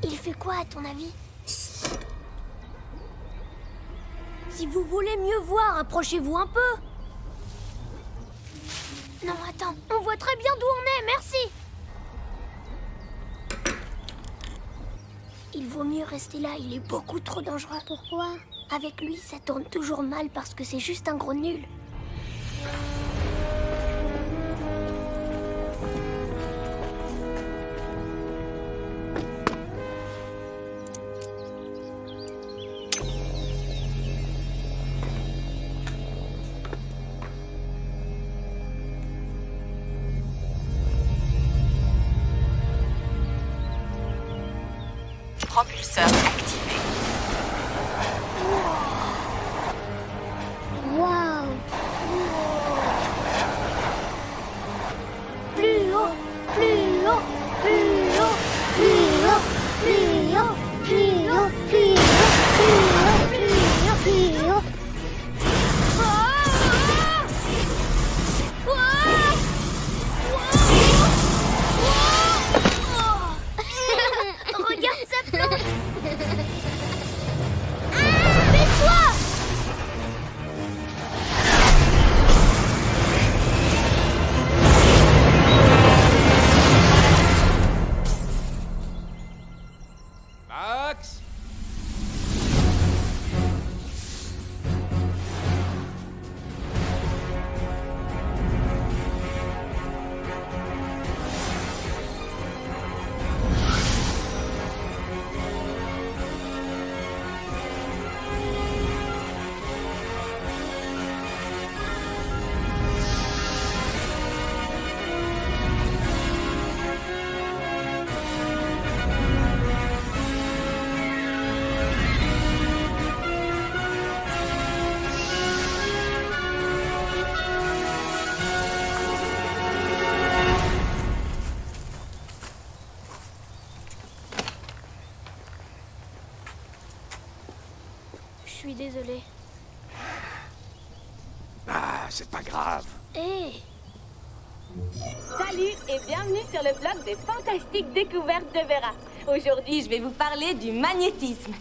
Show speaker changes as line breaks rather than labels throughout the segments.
Il fait quoi à ton avis? Si vous voulez mieux voir, approchez-vous un peu. Non, attends, on voit très bien d'où on est, merci. Il vaut mieux rester là, il est beaucoup trop dangereux. Pourquoi? Avec lui, ça tourne toujours mal parce que c'est juste un gros nul.
Propulseur activé.
Waouh! Plus haut, plus haut, plus haut, plus haut, plus haut, plus haut, plus haut, plus haut, plus haut. Regarde sa planche! Tais-toi!
Max!
Je suis désolée.
Ah, c'est pas grave.
Hé!
Salut et bienvenue sur le blog des fantastiques découvertes de Vera. Aujourd'hui, je vais vous parler du magnétisme.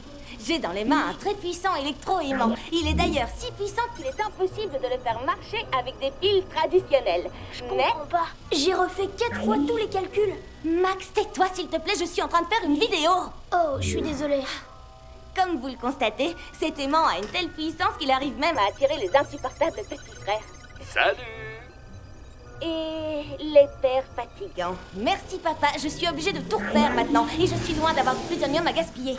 J'ai dans les mains un très puissant électro-aimant. Il est d'ailleurs si puissant qu'il est impossible de le faire marcher avec des piles traditionnelles.
Je comprends pas. J'ai refait 4 fois tous les calculs.
Max, tais-toi s'il te plaît, je suis en train de faire une vidéo.
Oh, je suis désolée.
Comme vous le constatez, cet aimant a une telle puissance qu'il arrive même à attirer les insupportables petits frères.
Salut!
Et les pères fatigants. Merci papa, je suis obligée de tout refaire maintenant. Et je suis loin d'avoir du plutonium à gaspiller.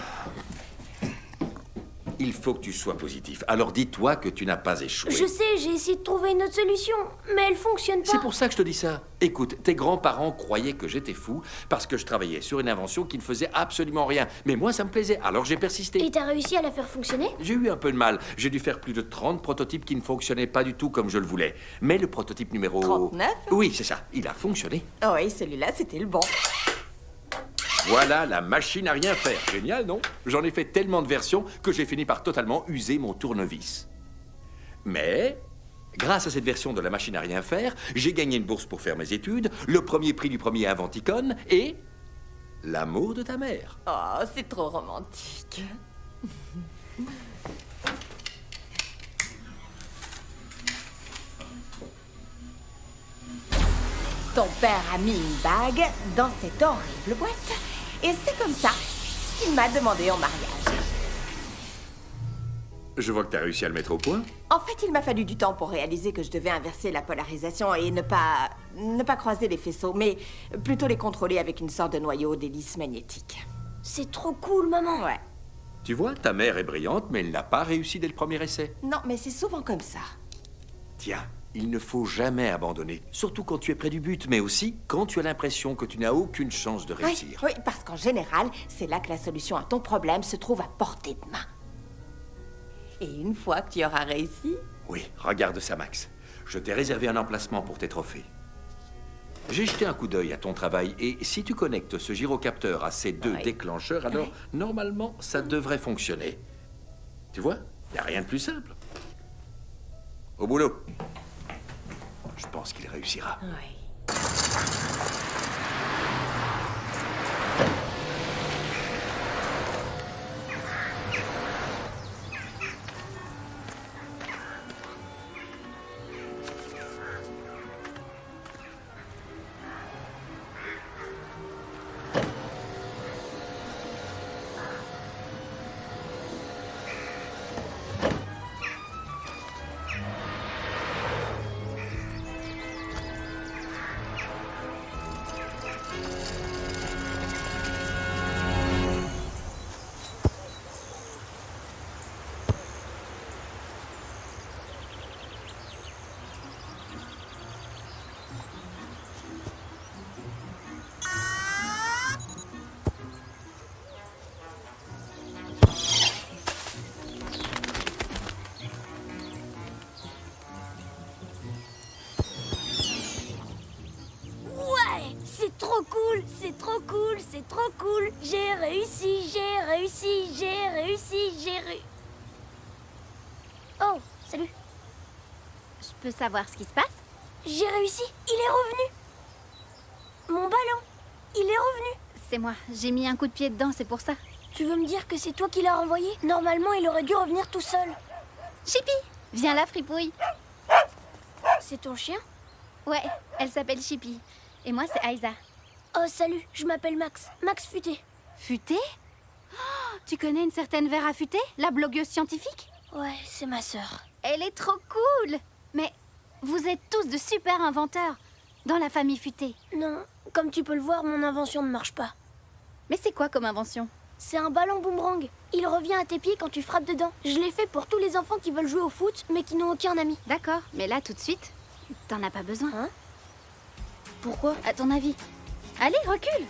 Il faut que tu sois positif. Alors dis-toi que tu n'as pas échoué.
Je sais, j'ai essayé de trouver une autre solution, mais elle fonctionne pas.
C'est pour ça que je te dis ça. Écoute, tes grands-parents croyaient que j'étais fou parce que je travaillais sur une invention qui ne faisait absolument rien. Mais moi, ça me plaisait, alors j'ai persisté.
Et t'as réussi à la faire fonctionner?
J'ai eu un peu de mal. J'ai dû faire plus de 30 prototypes qui ne fonctionnaient pas du tout comme je le voulais. Mais le prototype numéro...
39?
Oui, c'est ça. Il a fonctionné.
Oh oui, celui-là, c'était le bon.
Voilà la machine à rien faire. Génial, non? J'en ai fait tellement de versions que j'ai fini par totalement user mon tournevis. Mais, grâce à cette version de la machine à rien faire, j'ai gagné une bourse pour faire mes études, le premier prix du premier Inventicon et l'amour de ta mère.
Oh, c'est trop romantique. Ton père a mis une bague dans cette horrible boîte. Et c'est comme ça qu'il m'a demandé en mariage.
Je vois que t'as réussi à le mettre au point.
En fait, il m'a fallu du temps pour réaliser que je devais inverser la polarisation et ne pas croiser les faisceaux, mais plutôt les contrôler avec une sorte de noyau d'hélice magnétique.
C'est trop cool, maman.
Ouais.
Tu vois, ta mère est brillante, mais elle n'a pas réussi dès le premier essai.
Non, mais c'est souvent comme ça.
Tiens, il ne faut jamais abandonner, surtout quand tu es près du but, mais aussi quand tu as l'impression que tu n'as aucune chance de réussir.
Oui, parce qu'en général, c'est là que la solution à ton problème se trouve à portée de main. Et une fois que tu auras réussi...
Oui, regarde ça, Max. Je t'ai réservé un emplacement pour tes trophées. J'ai jeté un coup d'œil à ton travail, et si tu connectes ce gyrocapteur à ces deux déclencheurs, alors, normalement, ça devrait fonctionner. Tu vois, il n'y a rien de plus simple. Au boulot. Je pense qu'il réussira.
Oui.
cool, c'est trop cool, c'est trop cool. J'ai réussi, j'ai réussi, j'ai réussi, j'ai réussi. Oh, salut.
Je peux savoir ce qui se passe?
J'ai réussi, il est revenu. Mon ballon, il est revenu.
C'est moi, j'ai mis un coup de pied dedans, c'est pour ça.
Tu veux me dire que c'est toi qui l'as renvoyé? Normalement, il aurait dû revenir tout seul.
Chippy, viens là, fripouille.
C'est ton chien?
Ouais, elle s'appelle Chippy. Et moi, c'est Aïza.
Oh, salut, je m'appelle Max. Max Futé.
Futé? Oh, tu connais une certaine Vera Futé, la blogueuse scientifique?
Ouais, c'est ma sœur.
Elle est trop cool. Mais vous êtes tous de super inventeurs dans la famille Futé.
Non, comme tu peux le voir, mon invention ne marche pas.
Mais c'est quoi comme invention?
C'est un ballon boomerang. Il revient à tes pieds quand tu frappes dedans. Je l'ai fait pour tous les enfants qui veulent jouer au foot, mais qui n'ont aucun ami.
D'accord, mais là, tout de suite, t'en as pas besoin.
Hein? Pourquoi?
À ton avis? Allez, recule.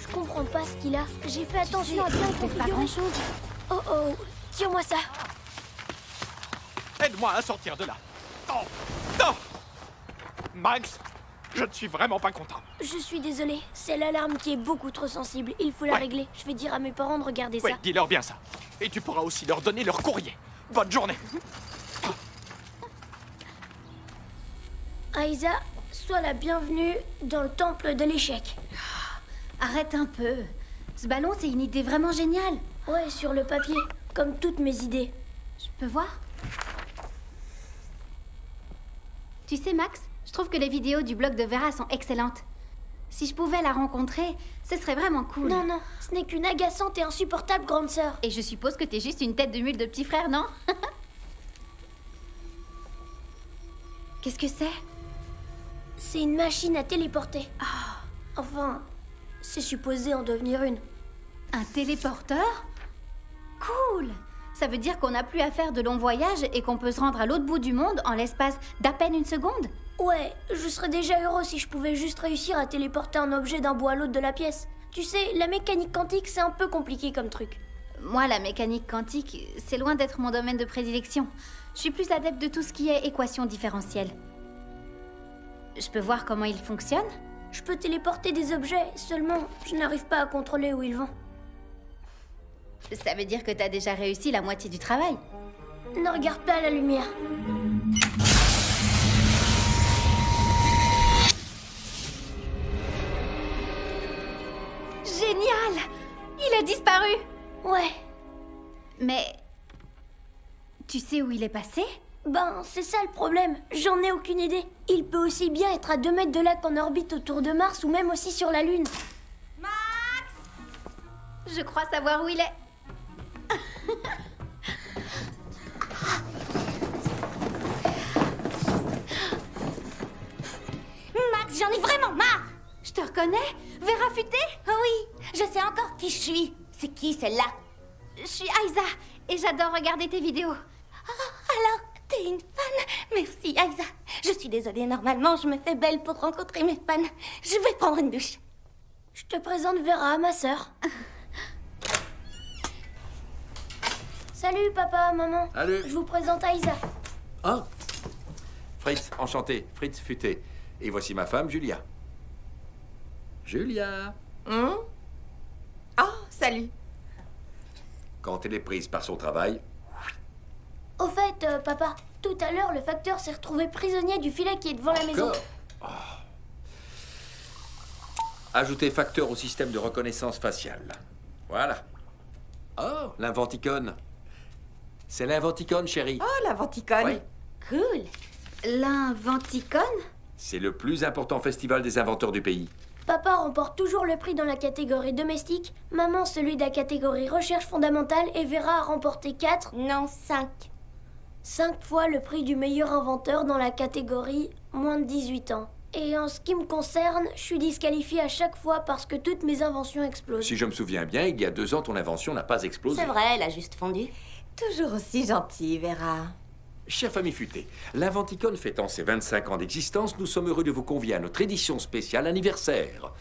Je comprends pas ce qu'il a. J'ai fait attention à bien le
Pas
configurer.
grand-chose.
Oh oh, tire-moi ça.
Aide-moi à sortir de là. Non, non. Max, je ne suis vraiment pas content.
Je suis désolée, c'est l'alarme qui est beaucoup trop sensible. Il faut la
Ouais.
régler. Je vais dire à mes parents de regarder
Oui,
ça.
dis-leur bien ça. Et tu pourras aussi leur donner leur courrier. Bonne journée.
Aïza, sois la bienvenue dans le temple de l'échec.
Arrête un peu. Ce ballon, c'est une idée vraiment géniale.
Ouais, sur le papier, comme toutes mes idées.
Je peux voir? Tu sais, Max, je trouve que les vidéos du blog de Vera sont excellentes. Si je pouvais la rencontrer, ce serait vraiment cool.
Non, non, ce n'est qu'une agaçante et insupportable grande sœur.
Et je suppose que t'es juste une tête de mule de petit frère, non? Qu'est-ce que c'est?
C'est une machine à téléporter. Enfin, c'est supposé en devenir une.
Un téléporteur? Cool! Ça veut dire qu'on n'a plus à faire de longs voyages et qu'on peut se rendre à l'autre bout du monde en l'espace d'à peine une seconde?
Ouais, je serais déjà heureux si je pouvais juste réussir à téléporter un objet d'un bout à l'autre de la pièce. Tu sais, la mécanique quantique, c'est un peu compliqué comme truc.
Moi, la mécanique quantique, c'est loin d'être mon domaine de prédilection. Je suis plus adepte de tout ce qui est équation différentielle. Je peux voir comment il fonctionne?
Je peux téléporter des objets, seulement je n'arrive pas à contrôler où ils vont.
Ça veut dire que t'as déjà réussi la moitié du travail.
Ne regarde pas la lumière.
Génial! Il a disparu!
Ouais,
Mais... Tu sais où il est passé?
ben c'est ça le problème, j'en ai aucune idée. Il peut aussi bien être à 2 mètres de là qu'en orbite autour de Mars ou même aussi sur la Lune.
Je crois savoir où il est.
Max, j'en ai vraiment marre.
Je te reconnais? Vera Futé?
Oh oui, je sais encore qui je suis. C'est qui celle-là?
Je suis Aïza et j'adore regarder tes vidéos.
Alors, t'es une fan? Merci, Aïza. Je suis désolée, normalement, je me fais belle pour rencontrer mes fans. Je vais prendre une douche.
Je te présente Vera, ma sœur. Salut papa, maman.
Salut.
Je vous présente Aïza.
Hein? Fritz, enchanté. Fritz Futé. Et voici ma femme, Julia. Julia.
Oh, salut.
Quand elle est prise par son travail,
Au fait, papa, tout à l'heure, le facteur s'est retrouvé prisonnier du filet qui est devant la maison.
encore. Ajoutez facteur au système de reconnaissance faciale. Voilà. Oh, l'inventicone. C'est l'inventicone, chérie.
Oh, la venticone.
Oui.
Cool. L'Inventicone?
C'est le plus important festival des inventeurs du pays.
Papa remporte toujours le prix dans la catégorie domestique, maman celui de la catégorie recherche fondamentale et Vera a remporté 4,
Non, 5.
5 fois le prix du meilleur inventeur dans la catégorie moins de 18 ans. Et en ce qui me concerne, je suis disqualifiée à chaque fois parce que toutes mes inventions explosent.
Si je me souviens bien, il y a 2 ans, ton invention n'a pas explosé.
C'est vrai, elle a juste fondu.
Toujours aussi gentille, Vera.
Chère famille futée, l'Inventicone fêtant ses 25 ans d'existence, nous sommes heureux de vous convier à notre édition spéciale anniversaire.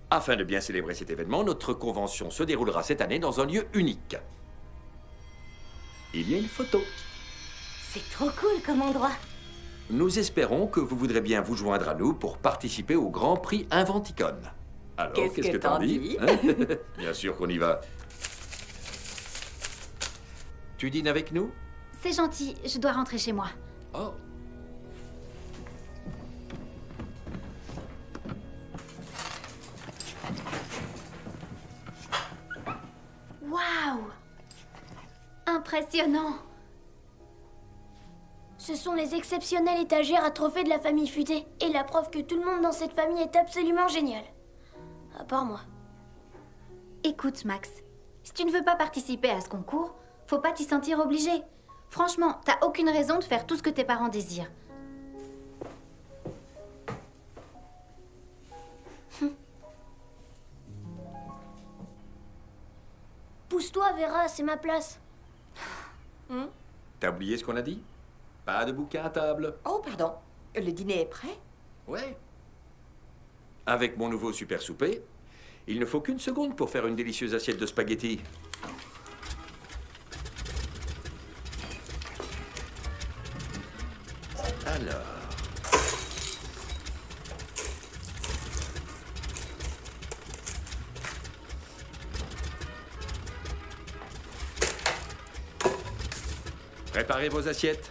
Afin de bien célébrer cet événement, notre convention se déroulera cette année dans un lieu unique. Il y a une photo.
C'est trop cool comme endroit.
nous espérons que vous voudrez bien vous joindre à nous pour participer au Grand Prix Inventicon. Alors, qu'est-ce que t'en dis hein? Bien sûr qu'on y va. Tu dînes avec nous?
C'est gentil, je dois rentrer chez moi.
Oh.
Waouh! Impressionnant!
Ce sont les exceptionnelles étagères à trophées de la famille futée. Et la preuve que tout le monde dans cette famille est absolument génial. À part moi.
Écoute, Max, si tu ne veux pas participer à ce concours, faut pas t'y sentir obligé. Franchement, t'as aucune raison de faire tout ce que tes parents désirent.
Pousse-toi, Vera, c'est ma place.
T'as oublié ce qu'on a dit? Pas de bouquin à table.
Oh, pardon. Le dîner est prêt?
Ouais. Avec mon nouveau super souper, il ne faut qu'une seconde pour faire une délicieuse assiette de spaghettis. Alors... Préparez vos assiettes.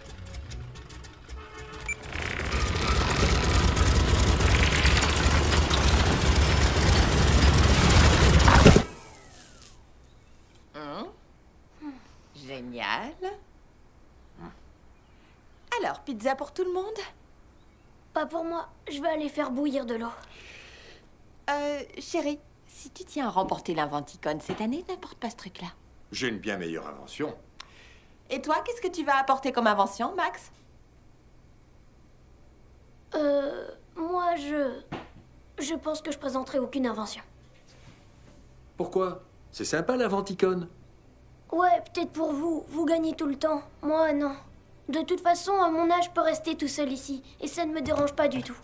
Génial. Alors, pizza pour tout le monde?
Pas pour moi, je vais aller faire bouillir de l'eau.
Chérie, si tu tiens à remporter l'Inventicon cette année, n'importe pas ce truc-là.
J'ai une bien meilleure invention.
Et toi, qu'est-ce que tu vas apporter comme invention, Max?
Moi, je pense que je présenterai aucune invention.
Pourquoi? C'est sympa l'Inventicon.
Ouais, peut-être pour vous, vous gagnez tout le temps. Moi, non. De toute façon, à mon âge, je peux rester tout seul ici. Et ça ne me dérange pas du tout.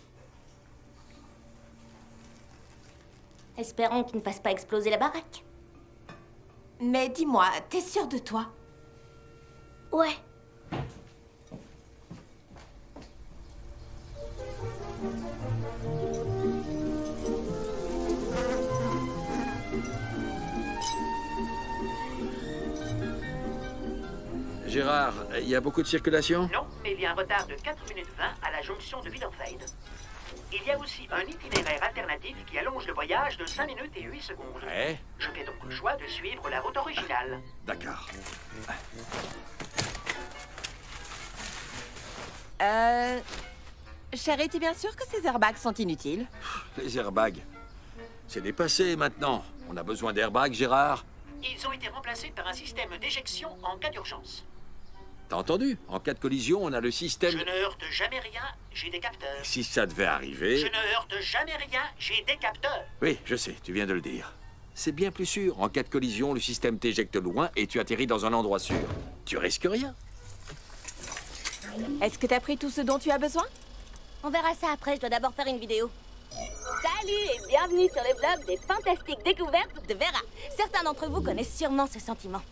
Espérons qu'il ne fasse pas exploser la baraque.
Mais dis-moi, t'es sûre de toi?
Ouais.
Gérard, il y a beaucoup de circulation?
Non, mais il y a un retard de 4 minutes 20 à la jonction de Wiederfeld. Il y a aussi un itinéraire alternatif qui allonge le voyage de 5 minutes et 8 secondes.
Ouais,
Je fais donc le choix de suivre la route originale.
d'accord.
Chérie, t'es bien sûre que ces airbags sont inutiles?
Les airbags. C'est dépassé maintenant. On a besoin d'airbags, Gérard.
Ils ont été remplacés par un système d'éjection en cas d'urgence.
T'as entendu? En cas de collision, on a le
Je
système...
ne heurte jamais rien, j'ai des capteurs.
Si ça devait
Je
arriver...
ne heurte jamais rien, j'ai des capteurs.
Oui, je sais, tu viens de le dire. C'est bien plus sûr. En cas de collision, le système t'éjecte loin et tu atterris dans un endroit sûr. Tu risques rien.
Est-ce que t'as pris tout ce dont tu as besoin?
On verra ça après, je dois d'abord faire une vidéo. Salut et bienvenue sur le blog des fantastiques découvertes de Vera. Certains d'entre vous connaissent sûrement ce sentiment.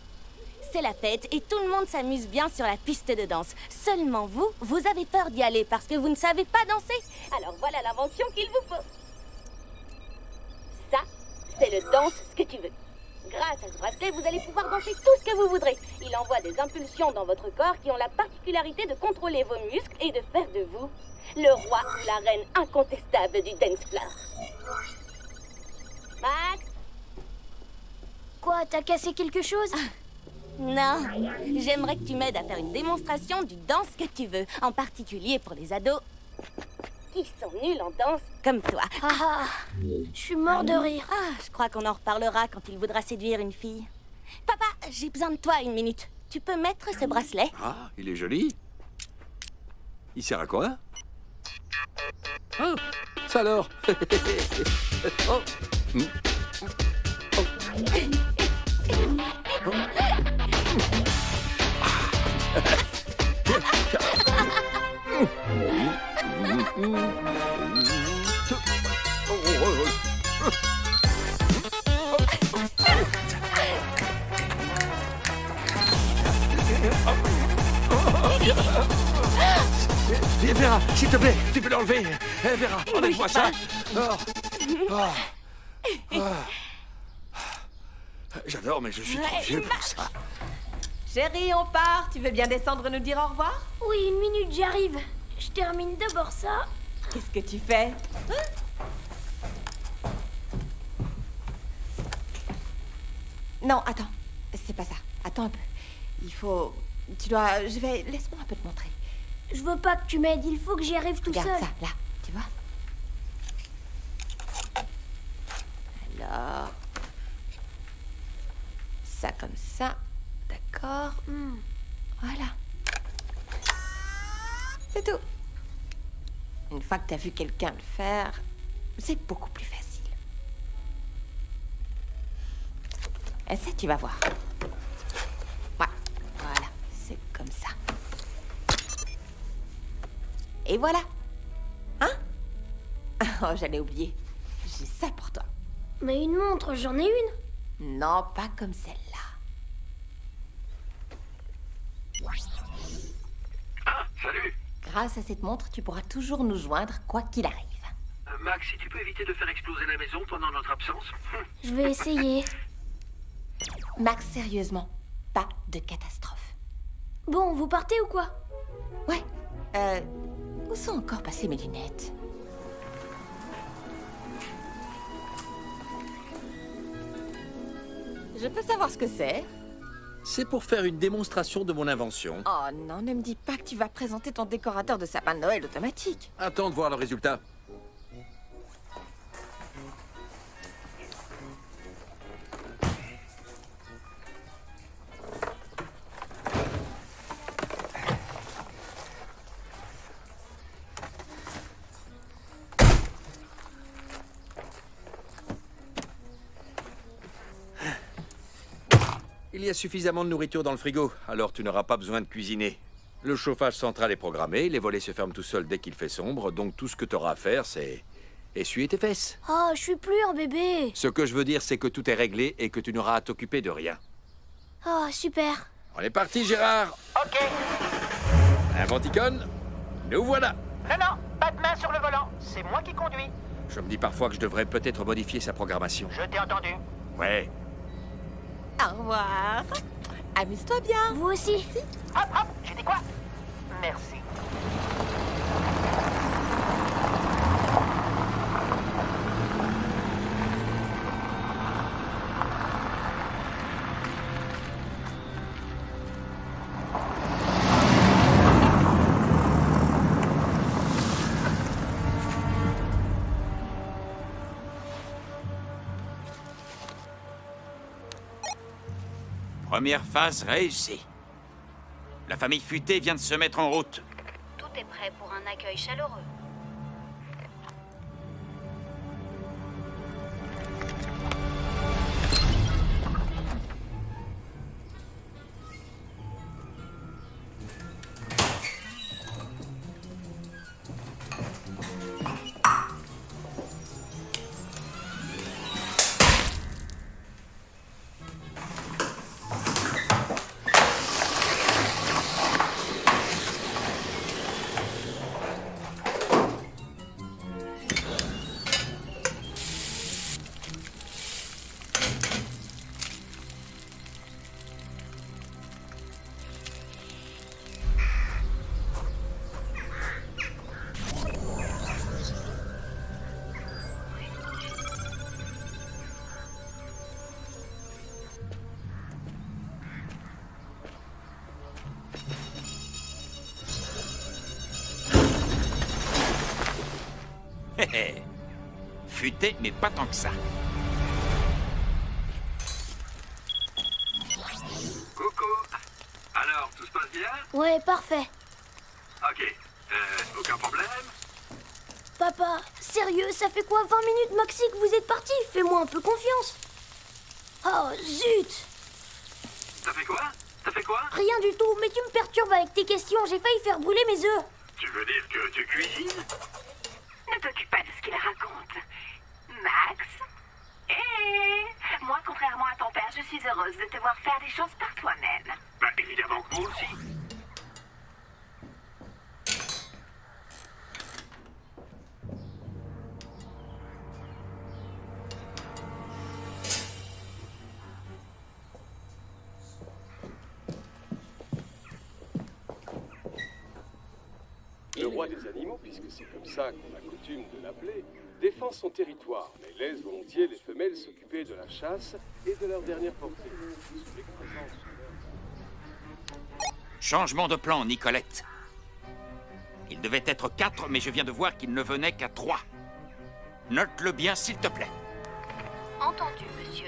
C'est la fête et tout le monde s'amuse bien sur la piste de danse. Seulement vous, vous avez peur d'y aller parce que vous ne savez pas danser. Alors voilà l'invention qu'il vous faut. Ça, c'est le danse ce que tu veux. Grâce à ce bracelet, vous allez pouvoir danser tout ce que vous voudrez. Il envoie des impulsions dans votre corps qui ont la particularité de contrôler vos muscles et de faire de vous le roi ou la reine incontestable du dance floor. Max?
Quoi, t'as cassé quelque chose?
Non, j'aimerais que tu m'aides à faire une démonstration du danse que tu veux, en particulier pour les ados qui sont nuls en danse comme toi.
Ah, je suis mort de rire.
Ah, je crois qu'on en reparlera quand il voudra séduire une fille. Papa, j'ai besoin de toi 1 minute. Tu peux mettre ce bracelet?
Ah, il est joli. Il sert à quoi? Ah, ça alors. Oh. Mm. Oh. Oh. Vera, s'il te plaît, tu peux l'enlever. Vera, enlève-moi ça. Oh. Oh. Oh. J'adore, mais je suis trop vieux pour ça.
Chérie, on part. Tu veux bien descendre nous dire au revoir?
Oui, une minute, j'arrive. Je termine d'abord ça.
Qu'est-ce que tu fais? Non, attends. C'est pas ça. Attends un peu. Il faut... Tu dois... Laisse-moi un peu te montrer.
Je veux pas que tu m'aides, il faut que j'y arrive tout
Regarde
seul.
ça, là. Tu vois? Alors... Ça comme ça. D'accord. Voilà. C'est tout. Une fois que t'as vu quelqu'un le faire, c'est beaucoup plus facile. Et ça, tu vas voir. Ouais, voilà. C'est comme ça. Et voilà. Hein? Oh, j'allais oublier. J'ai ça pour toi.
Mais une montre, j'en ai une.
Non, pas comme celle-là.
Ah, salut.
Grâce à cette montre, tu pourras toujours nous joindre, quoi qu'il arrive.
Max, si tu peux éviter de faire exploser la maison pendant notre absence.
Je vais essayer.
Max, sérieusement, pas de catastrophe.
Bon, vous partez ou quoi?
Ouais, où sont encore passées mes lunettes? Je peux savoir ce que c'est?
C'est pour faire une démonstration de mon invention.
Oh non, ne me dis pas que tu vas présenter ton décorateur de sapin de Noël automatique.
Attends de voir le résultat. Il y a suffisamment de nourriture dans le frigo, alors tu n'auras pas besoin de cuisiner. Le chauffage central est programmé, les volets se ferment tout seuls dès qu'il fait sombre, donc tout ce que tu auras à faire, c'est essuyer tes fesses.
Oh, je suis plus un bébé.
Ce que je veux dire, c'est que tout est réglé et que tu n'auras à t'occuper de rien.
Oh, super.
On est parti, Gérard.
Ok.
Inventicone, nous voilà.
Non, pas de main sur le volant. C'est moi qui conduis.
Je me dis parfois que je devrais peut-être modifier sa programmation.
Je t'ai entendu.
Ouais.
Au revoir. Amuse-toi bien.
Vous aussi.
Hop, hop, j'ai dit quoi? Merci.
Première phase réussie. La famille Futée vient de se mettre en route.
Tout est prêt pour un accueil chaleureux.
Futé, mais pas tant que ça.
Coucou. Alors, tout se passe bien?
Ouais, parfait.
Ok. Aucun problème?
Papa, sérieux, ça fait quoi 20 minutes maxi que vous êtes parti? Fais-moi un peu confiance. Oh, zut.
T'as fait quoi? T'as fait quoi?
Rien du tout, mais tu me perturbes avec tes questions. J'ai failli faire brûler mes œufs.
Tu veux dire que tu cuisines?
Ne t'occupe pas de ce qu'il raconte. Max? Moi, contrairement à ton père, je suis heureuse de te voir faire des choses par toi-même.
Bah, évidemment que moi aussi.
animaux, puisque c'est comme ça qu'on a coutume de l'appeler, défend son territoire, mais laisse volontiers les femelles s'occuper de la chasse et de leur dernière portée. Sous l'écrasante
Changement de plan, Nicolette. Il devait être 4, mais je viens de voir qu'il ne venait qu'à 3. Note-le bien, s'il te plaît.
Entendu, monsieur.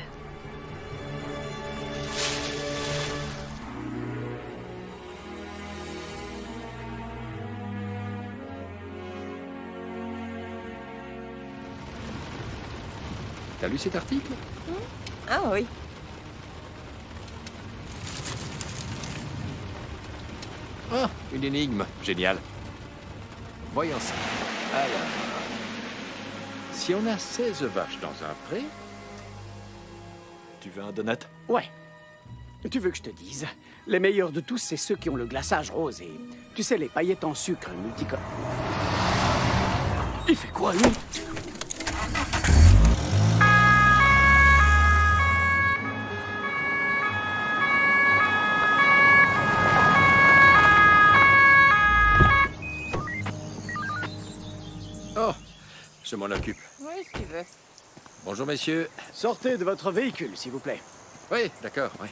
T'as lu cet article?
Ah oui.
Ah, une énigme. Génial. Voyons ça. Alors, si on a 16 vaches dans un pré...
Tu veux un donut?
Ouais. Tu veux que je te dise? Les meilleurs de tous, c'est ceux qui ont le glaçage rose et... Tu sais, les paillettes en sucre multicolores. Il fait quoi, lui?
Oh, je m'en occupe.
Oui, si tu veux.
Bonjour, messieurs.
Sortez de votre véhicule, s'il vous plaît.
Oui, d'accord, oui.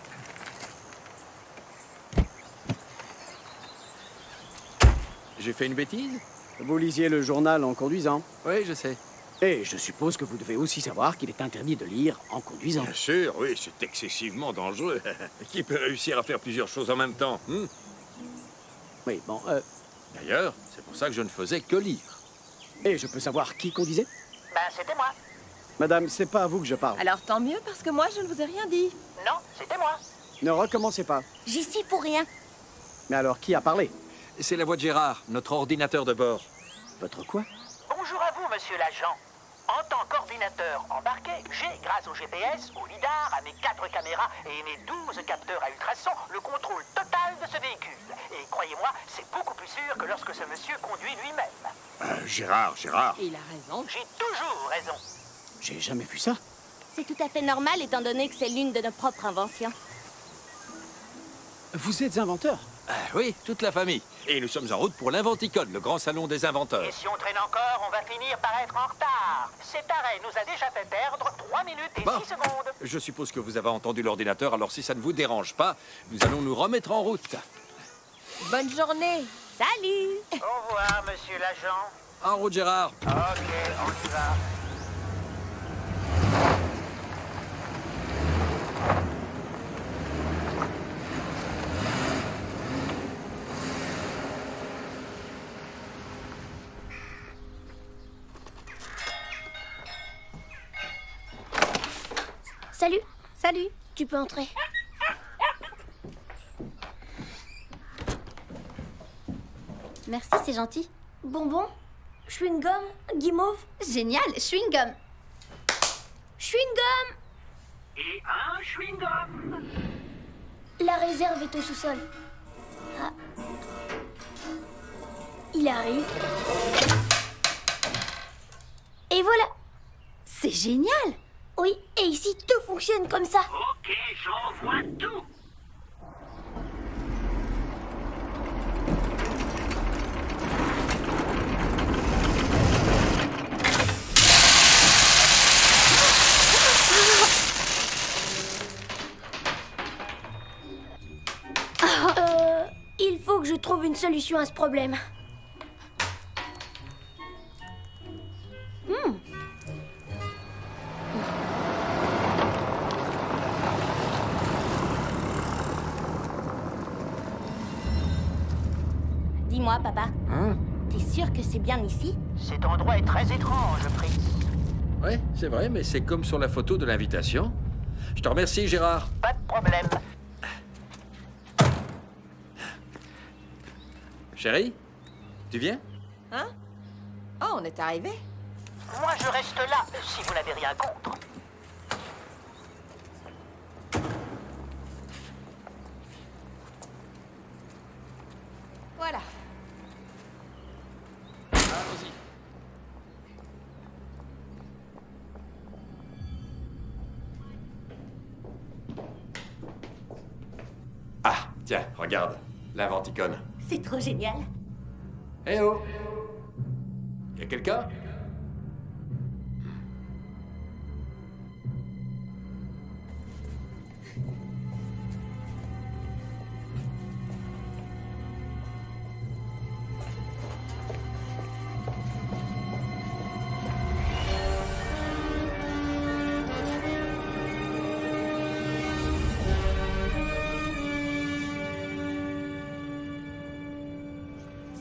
J'ai fait une bêtise?
Vous lisiez le journal en conduisant.
Oui, je sais.
Et je suppose que vous devez aussi savoir qu'il est interdit de lire en conduisant.
Bien sûr, oui, c'est excessivement dangereux. Qui peut réussir à faire plusieurs choses en même temps?
Oui, bon,
D'ailleurs, c'est pour ça que je ne faisais que lire.
Et je peux savoir qui conduisait?
Ben, c'était moi.
Madame, c'est pas à vous que je parle.
Alors tant mieux, parce que moi, je ne vous ai rien dit.
Non, c'était moi.
Ne recommencez pas.
J'y suis pour rien.
Mais alors, qui a parlé?
C'est la voix de Gérard, notre ordinateur de bord.
Votre quoi?
Bonjour à vous, monsieur l'agent. En tant qu'ordinateur embarqué, j'ai, grâce au GPS, au lidar, à mes 4 caméras et mes 12 capteurs à ultrasons, le contrôle total de ce véhicule. Et croyez-moi, c'est beaucoup plus sûr que lorsque ce monsieur conduit lui-même.
Gérard.
Il a raison.
J'ai toujours raison.
J'ai jamais vu ça.
C'est tout à fait normal étant donné que c'est l'une de nos propres inventions.
Vous êtes inventeur?
Oui, toute la famille. Et nous sommes en route pour l'Inventicon, le grand salon des inventeurs.
Et si on traîne encore, on va finir par être en retard. Cet arrêt nous a déjà fait perdre 3 minutes et 6 secondes.
Je suppose que vous avez entendu l'ordinateur, alors si ça ne vous dérange pas, nous allons nous remettre en route.
Bonne journée.
Salut!
Au revoir, monsieur l'agent.
En route, Gérard.
Ok, on y va.
Salut,
Salut.
tu peux entrer.
Merci, c'est gentil.
Bonbon, chewing-gum, guimauve,
Génial, chewing-gum.
chewing-gum.
Et un chewing-gum.
La réserve est au sous-sol. Ah. Il arrive. Et voilà.
C'est génial.
Oui, et ici tout fonctionne comme ça.
Ok, j'envoie tout.
Il faut que je trouve une solution à ce problème.
Dis-moi, papa. T'es sûr que c'est bien ici?
Cet endroit est très étrange, Prince.
Oui, c'est vrai, mais c'est comme sur la photo de l'invitation. Je te remercie, Gérard.
Pas de problème.
Chérie, tu viens?
Hein? Oh, on est arrivé.
Moi, je reste là, si vous n'avez rien contre.
Voilà.
Allons-y. Ah, tiens, regarde, l'Inventicon.
C'est trop génial.
Eh oh! Y a quelqu'un?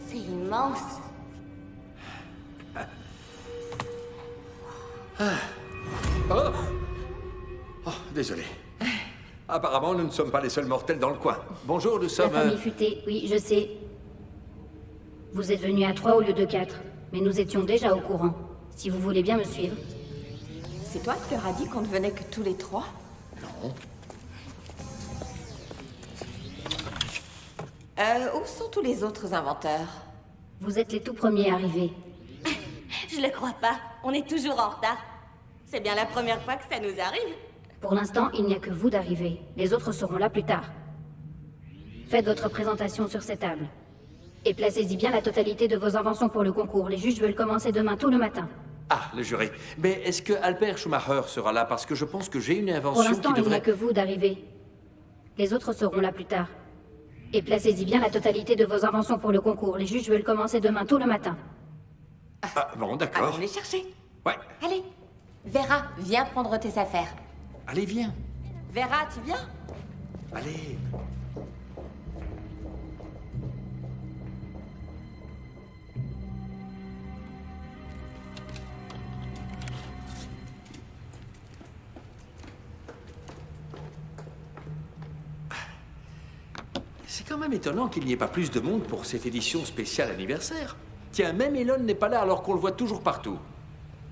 C'est immense.
Oh! Oh, désolé. Apparemment, nous ne sommes pas les seuls mortels dans le coin. Bonjour, nous sommes...
La famille futée, oui, je sais. Vous êtes venus à 3 au lieu de 4, mais nous étions déjà au courant. Si vous voulez bien me suivre.
C'est toi qui leur as dit qu'on ne venait que tous les 3?
Non.
Où sont tous les autres inventeurs?
Vous êtes les tout premiers arrivés.
Je le crois pas. On est toujours en retard. C'est bien la première fois que ça nous arrive.
Pour l'instant, il n'y a que vous d'arriver. Les autres seront là plus tard. Faites votre présentation sur cette table. Et placez-y bien la totalité de vos inventions pour le concours. Les juges veulent commencer demain tôt le matin.
Ah, le jury. Mais est-ce que Albert Schumacher sera là? Parce que je pense que j'ai une invention
Pour l'instant,
qui
il n'y a
devrait...
que vous d'arriver. Les autres seront là plus tard. Et placez-y bien la totalité de vos inventions pour le concours. Les juges veulent commencer demain tôt le matin.
Ah, bon, d'accord.
Allons les chercher.
Ouais.
Allez. Vera, viens prendre tes affaires.
Allez, viens.
Vera, tu viens?
Allez. C'est quand même étonnant qu'il n'y ait pas plus de monde pour cette édition spéciale anniversaire. Tiens, même Elon n'est pas là alors qu'on le voit toujours partout.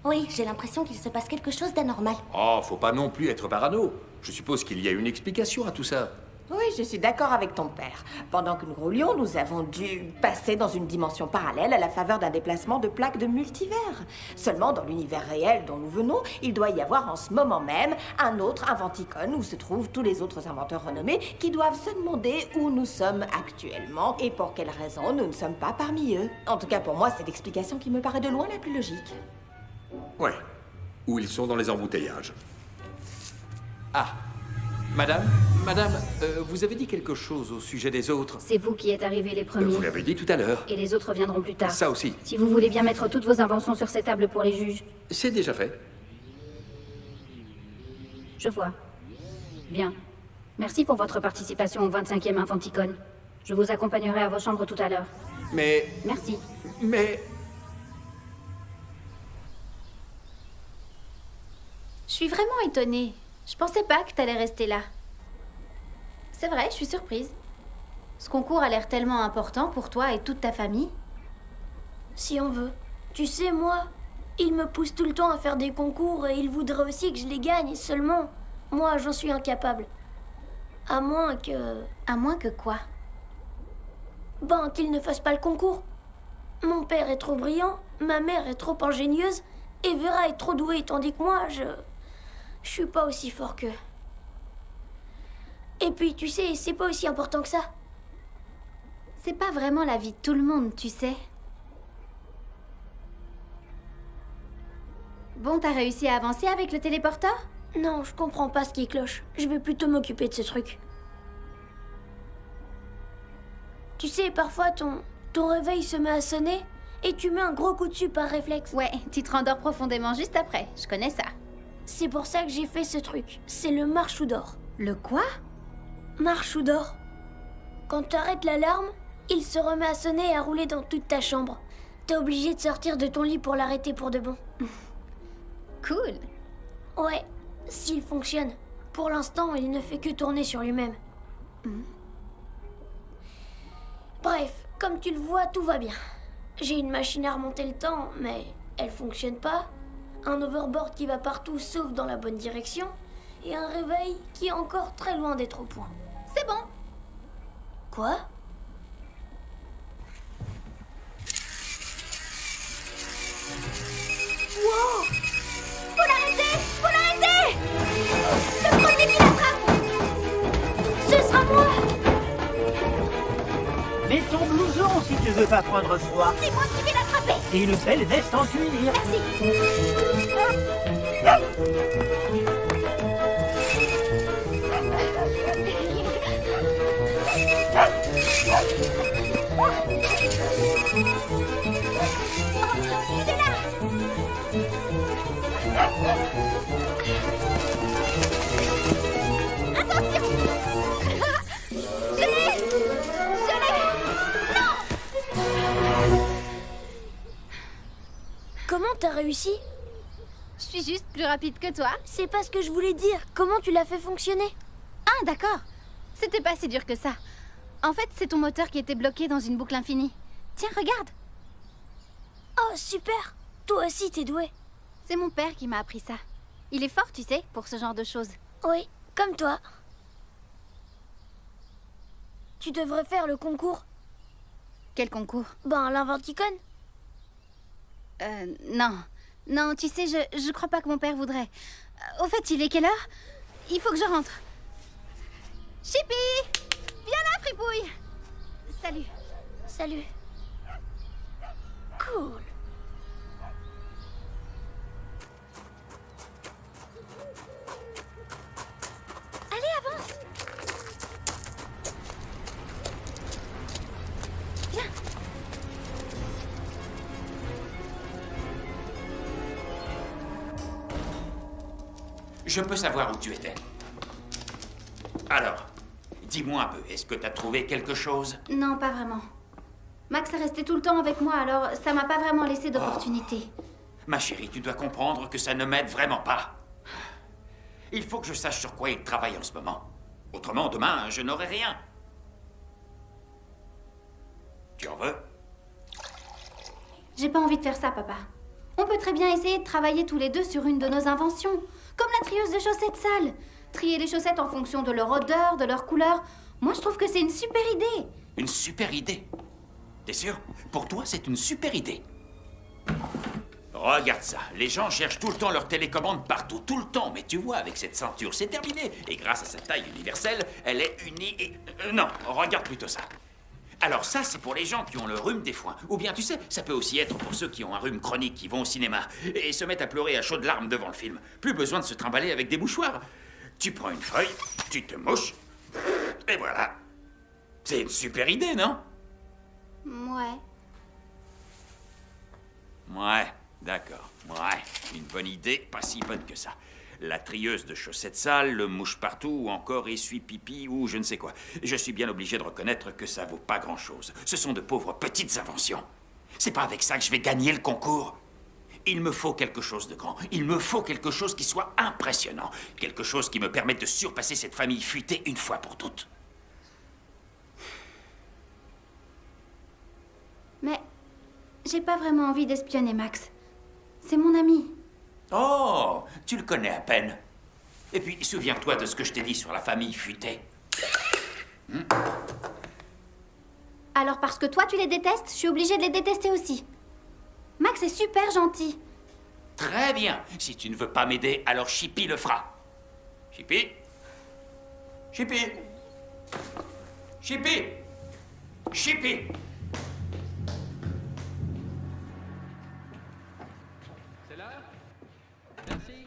Oui, j'ai l'impression qu'il se passe quelque chose d'anormal.
Oh, faut pas non plus être parano. Je suppose qu'il y a une explication à tout ça.
Oui, je suis d'accord avec ton père. Pendant que nous roulions, nous avons dû passer dans une dimension parallèle à la faveur d'un déplacement de plaques de multivers. Seulement, dans l'univers réel dont nous venons, il doit y avoir en ce moment même un autre Inventicon où se trouvent tous les autres inventeurs renommés qui doivent se demander où nous sommes actuellement et pour quelle raison nous ne sommes pas parmi eux. En tout cas, pour moi, c'est l'explication qui me paraît de loin la plus logique.
Ouais. Où ils sont dans les embouteillages. Ah. Madame, vous avez dit quelque chose au sujet des autres?
C'est vous qui êtes arrivés les premiers.
Vous l'avez dit tout à l'heure.
Et les autres viendront plus tard.
Ça aussi.
Si vous voulez bien mettre toutes vos inventions sur cette table pour les juges.
C'est déjà fait.
Je vois. Bien. Merci pour votre participation au 25e Inventicon. Je vous accompagnerai à vos chambres tout à l'heure.
Mais...
Merci.
Mais...
Je suis vraiment étonnée. Je pensais pas que t'allais rester là. C'est vrai, je suis surprise. Ce concours a l'air tellement important pour toi et toute ta famille.
Si on veut. Tu sais, moi, il me pousse tout le temps à faire des concours et il voudrait aussi que je les gagne. Seulement, moi, j'en suis incapable. À moins que...
À moins que quoi?
Ben, qu'il ne fasse pas le concours. Mon père est trop brillant, ma mère est trop ingénieuse et Vera est trop douée, tandis que moi, je suis pas aussi fort qu'eux. Et puis, tu sais, c'est pas aussi important que ça.
C'est pas vraiment la vie de tout le monde, tu sais. Bon, t'as réussi à avancer avec le téléporteur?
Non, je comprends pas ce qui cloche. Je vais plutôt m'occuper de ce truc. Tu sais, parfois, ton réveil se met à sonner et tu mets un gros coup dessus par réflexe.
Ouais, tu te rendors profondément juste après. Je connais ça.
C'est pour ça que j'ai fait ce truc. C'est le marche ou dors.
Le quoi?
Marche ou dors. Quand tu arrêtes l'alarme, il se remet à sonner et à rouler dans toute ta chambre. T'es obligé de sortir de ton lit pour l'arrêter pour de bon.
Cool.
Ouais, s'il fonctionne. Pour l'instant, il ne fait que tourner sur lui-même. Bref, comme tu le vois, tout va bien. J'ai une machine à remonter le temps, mais elle fonctionne pas. Un overboard qui va partout sauf dans la bonne direction. Et un réveil qui est encore très loin d'être au point.
C'est bon.
Quoi? Wow!
Faut l'arrêter! Faut l'arrêter! Le premier qui l'attrape!
Ce sera moi!
Mets ton blouson si tu veux pas prendre froid.
C'est moi qui vais l'attraper.
Et une belle veste en cuir.
Comment t'as réussi?
Je suis juste plus rapide que toi.
C'est pas ce que je voulais dire. Comment tu l'as fait fonctionner?
Ah, d'accord. C'était pas si dur que ça. En fait, c'est ton moteur qui était bloqué dans une boucle infinie. Tiens, regarde.
Oh, super. Toi aussi, t'es doué.
C'est mon père qui m'a appris ça. Il est fort, tu sais, pour ce genre de choses.
Oui, comme toi. Tu devrais faire le concours.
Quel concours?
Ben, l'Inventicon.
Non. Non, tu sais, je crois pas que mon père voudrait. Au fait, il est quelle heure? Il faut que je rentre. Chippy! Viens là, fripouille! Salut.
Salut. Cool.
Allez, avance! Viens.
Je peux savoir où tu étais. Alors, dis-moi un peu, est-ce que t'as trouvé quelque chose?
Non, pas vraiment. Max est resté tout le temps avec moi, alors ça m'a pas vraiment laissé d'opportunité.
Ma chérie, tu dois comprendre que ça ne m'aide vraiment pas. Il faut que je sache sur quoi il travaille en ce moment. Autrement, demain, je n'aurai rien. Tu en veux?
J'ai pas envie de faire ça, papa. On peut très bien essayer de travailler tous les deux sur une de nos inventions. Comme la trieuse de chaussettes sales. Trier les chaussettes en fonction de leur odeur, de leur couleur. Moi, je trouve que c'est une super idée.
Une super idée? T'es sûr? Pour toi, c'est une super idée. Regarde ça. Les gens cherchent tout le temps leur télécommande partout, tout le temps. Mais tu vois, avec cette ceinture, c'est terminé. Et grâce à sa taille universelle, elle est unie et... non, regarde plutôt ça. Alors ça, c'est pour les gens qui ont le rhume des foins. Ou bien, tu sais, ça peut aussi être pour ceux qui ont un rhume chronique, qui vont au cinéma et se mettent à pleurer à chaudes larmes devant le film. Plus besoin de se trimballer avec des mouchoirs. Tu prends une feuille, tu te mouches, et voilà. C'est une super idée, non?
Ouais.
Ouais, d'accord. Ouais, une bonne idée, pas si bonne que ça. La trieuse de chaussettes sales, le mouche partout, ou encore essuie-pipi, ou je ne sais quoi. Je suis bien obligé de reconnaître que ça vaut pas grand-chose. Ce sont de pauvres petites inventions. C'est pas avec ça que je vais gagner le concours. Il me faut quelque chose de grand. Il me faut quelque chose qui soit impressionnant. Quelque chose qui me permette de surpasser cette famille fuitée une fois pour toutes.
Mais j'ai pas vraiment envie d'espionner Max. C'est mon ami.
Oh, tu le connais à peine. Et puis, souviens-toi de ce que je t'ai dit sur la famille futée.
Alors parce que toi tu les détestes, je suis obligée de les détester aussi. Max est super gentil.
Très bien. Si tu ne veux pas m'aider, alors Chippy le fera. Chippy? Chippy? Chippy? Chippy?
C'est là? Merci.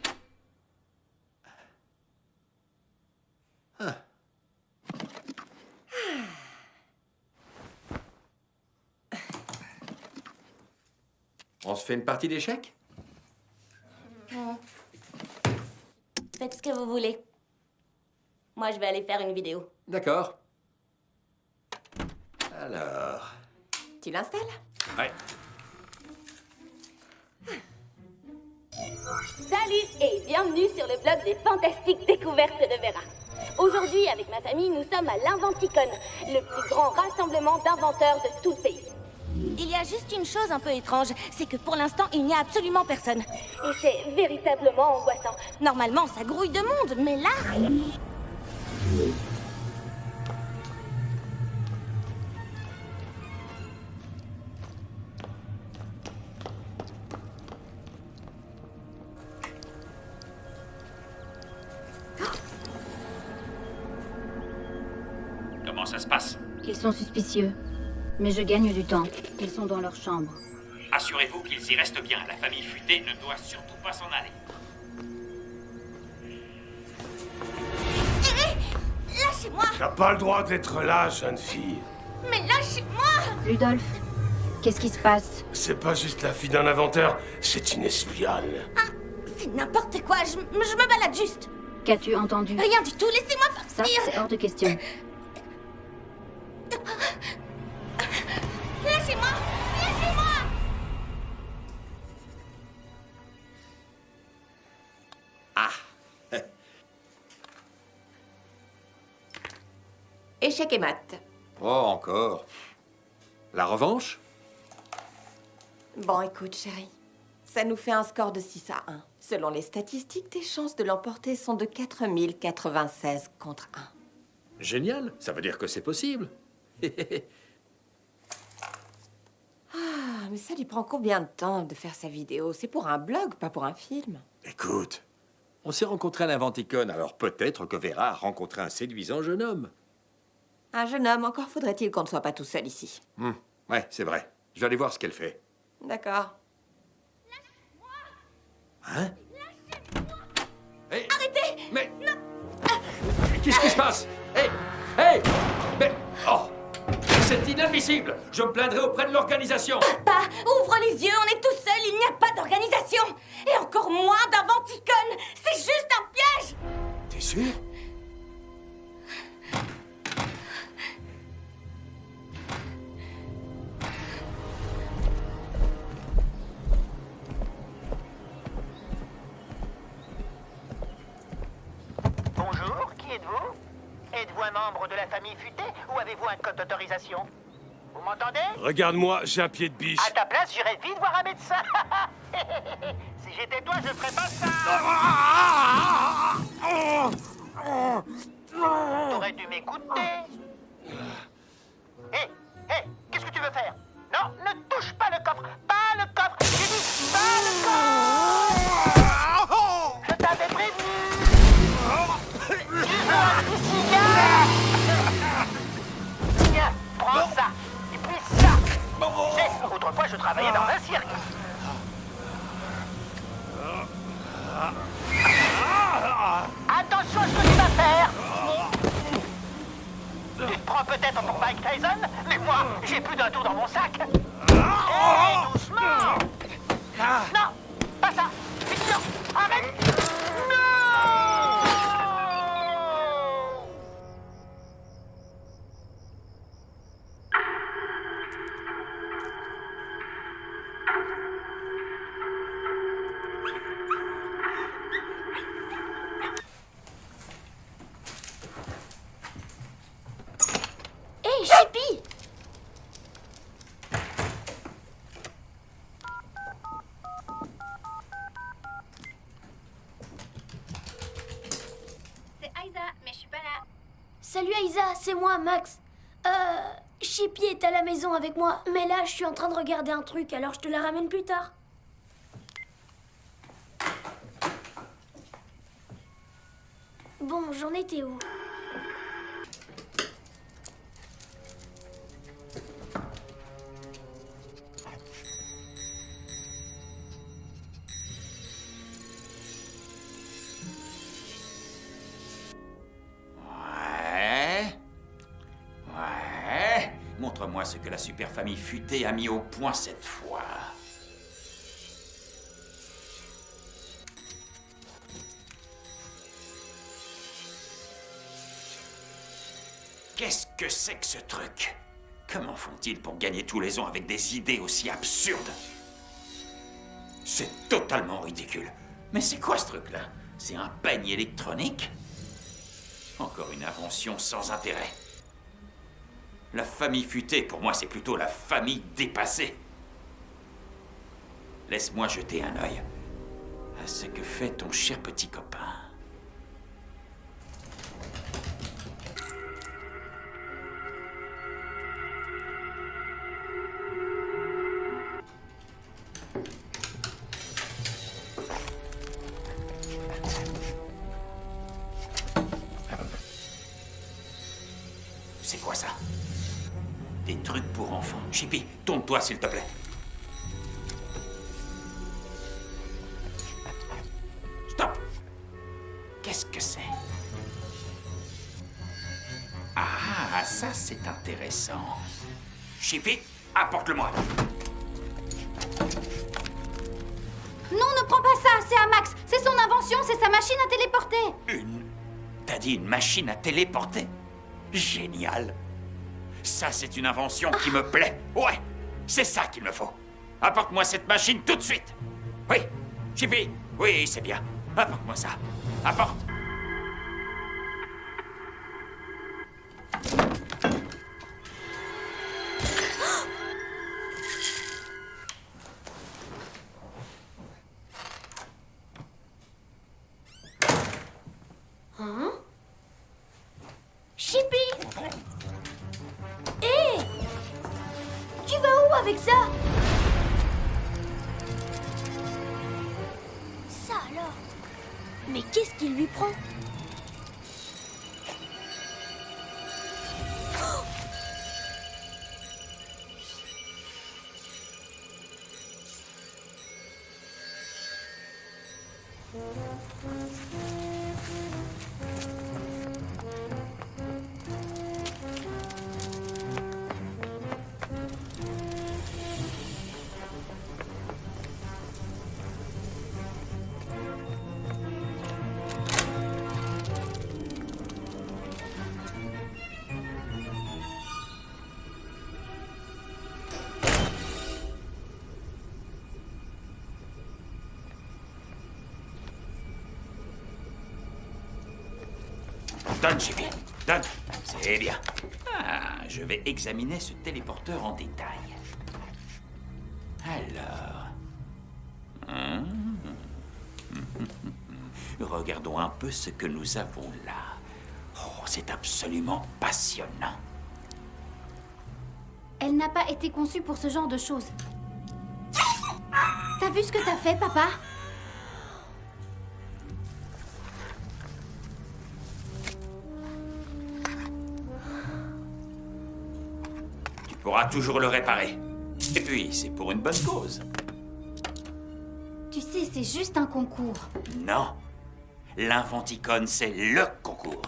Ah. On se fait une partie d'échecs?
Faites ce que vous voulez. Moi, je vais aller faire une vidéo.
D'accord. Alors...
Tu l'installes?
Ouais.
Salut et bienvenue sur le blog des fantastiques découvertes de Vera. Aujourd'hui, avec ma famille, nous sommes à l'Inventicon, le plus grand rassemblement d'inventeurs de tout le pays. Il y a juste une chose un peu étrange, c'est que pour l'instant, il n'y a absolument personne. Et c'est véritablement angoissant. Normalement, ça grouille de monde, mais là...
Comment ça se passe?
Ils sont suspicieux. Mais je gagne du temps. Ils sont dans leur chambre.
Assurez-vous qu'ils y restent bien. La famille futée ne doit surtout pas s'en aller.
Lâchez-moi!
T'as pas le droit d'être là, jeune fille.
Mais lâchez-moi!
Ludolf, qu'est-ce qui se passe?
C'est pas juste la fille d'un inventeur, c'est une espionne.
Ah, c'est n'importe quoi, je me balade juste.
Qu'as-tu entendu?
Rien du tout, laissez-moi
Ça,
partir!
c'est hors de question.
Lâchez-moi! Lâchez-moi!
Ah.
Échec et mat.
Oh, encore. La revanche?
Bon, écoute, chérie. Ça nous fait un score de 6 à 1. Selon les statistiques, tes chances de l'emporter sont de 4096 contre 1.
Génial. Ça veut dire que c'est possible.
Ah, mais ça lui prend combien de temps de faire sa vidéo? C'est pour un blog, pas pour un film.
Écoute, on s'est rencontrés à l'Inventicon, alors peut-être que Vera a rencontré un séduisant jeune homme.
Un jeune homme, encore faudrait-il qu'on ne soit pas tout seul ici.
Ouais, c'est vrai. Je vais aller voir ce qu'elle fait.
D'accord.
Hein? Hey,
arrêtez!
Mais... Non! Qu'est-ce qui se passe? Hey! Hey! Mais... Oh! C'est inadmissible! Je me plaindrai auprès de l'organisation!
Papa, ouvre les yeux, on est tout seul, il n'y a pas d'organisation! Et encore moins d'Inventicon! C'est juste un piège!
T'es sûr?
Bonjour, qui êtes-vous? Êtes-vous un membre de la famille futée ou avez-vous un code d'autorisation? Vous m'entendez?
Regarde-moi, j'ai un pied de biche.
À ta place, j'irais vite voir un médecin. Si j'étais toi, je ferais pas ça. T'aurais dû m'écouter. Hé, qu'est-ce que tu veux faire? Non, ne touche pas le coffre. Pas le coffre. J'ai dit pas le coffre. Je t'avais prévenu. Tiens, prends ça. Et puis ça. Autrefois, je travaillais dans un cirque. Attention à ce que tu vas faire. Tu te prends peut-être pour Mike Tyson, mais moi, j'ai plus d'un tour dans mon sac. Hé, doucement. Non, pas ça. Non, arrête.
Hé, Chippy!
C'est Aïza, mais je suis pas là.
Salut Aïza, c'est moi, Max. Chippy est à la maison avec moi, mais là, je suis en train de regarder un truc, alors je te la ramène plus tard. Bon, j'en étais où?
Ouais. Montre-moi ce que la super famille futée a mis au point cette fois. Qu'est-ce que c'est que ce truc? Comment font-ils pour gagner tous les ans avec des idées aussi absurdes? C'est totalement ridicule. Mais c'est quoi ce truc-là? C'est un peigne électronique? Encore une invention sans intérêt. La famille futée, pour moi, c'est plutôt la famille dépassée. Laisse-moi jeter un œil à ce que fait ton cher petit copain. C'est quoi ça? Des trucs pour enfants. Chippy, tourne-toi s'il te plaît. Stop! Qu'est-ce que c'est? Ah, ça c'est intéressant. Chippy, apporte-le-moi.
Non, ne prends pas ça, c'est à Max. C'est son invention, c'est sa machine à téléporter.
T'as dit une machine à téléporter? Génial. Ça, c'est une invention qui me plaît. Ouais, c'est ça qu'il me faut. Apporte-moi cette machine tout de suite. Oui, Chippy, oui, c'est bien. Apporte-moi ça. Apporte.
Hein? Chippy! Hé! Tu vas où avec ça? Ça alors? Mais qu'est-ce qu'il lui prend? Oh!
Donne, Chippy, donne. C'est bien. Ah, je vais examiner ce téléporteur en détail. Alors... Regardons un peu ce que nous avons là. Oh, c'est absolument passionnant.
Elle n'a pas été conçue pour ce genre de choses. T'as vu ce que t'as fait, papa?
Tu pourras toujours le réparer. Et puis, c'est pour une bonne cause.
Tu sais, c'est juste un concours.
Non. L'Infanticon, c'est le concours.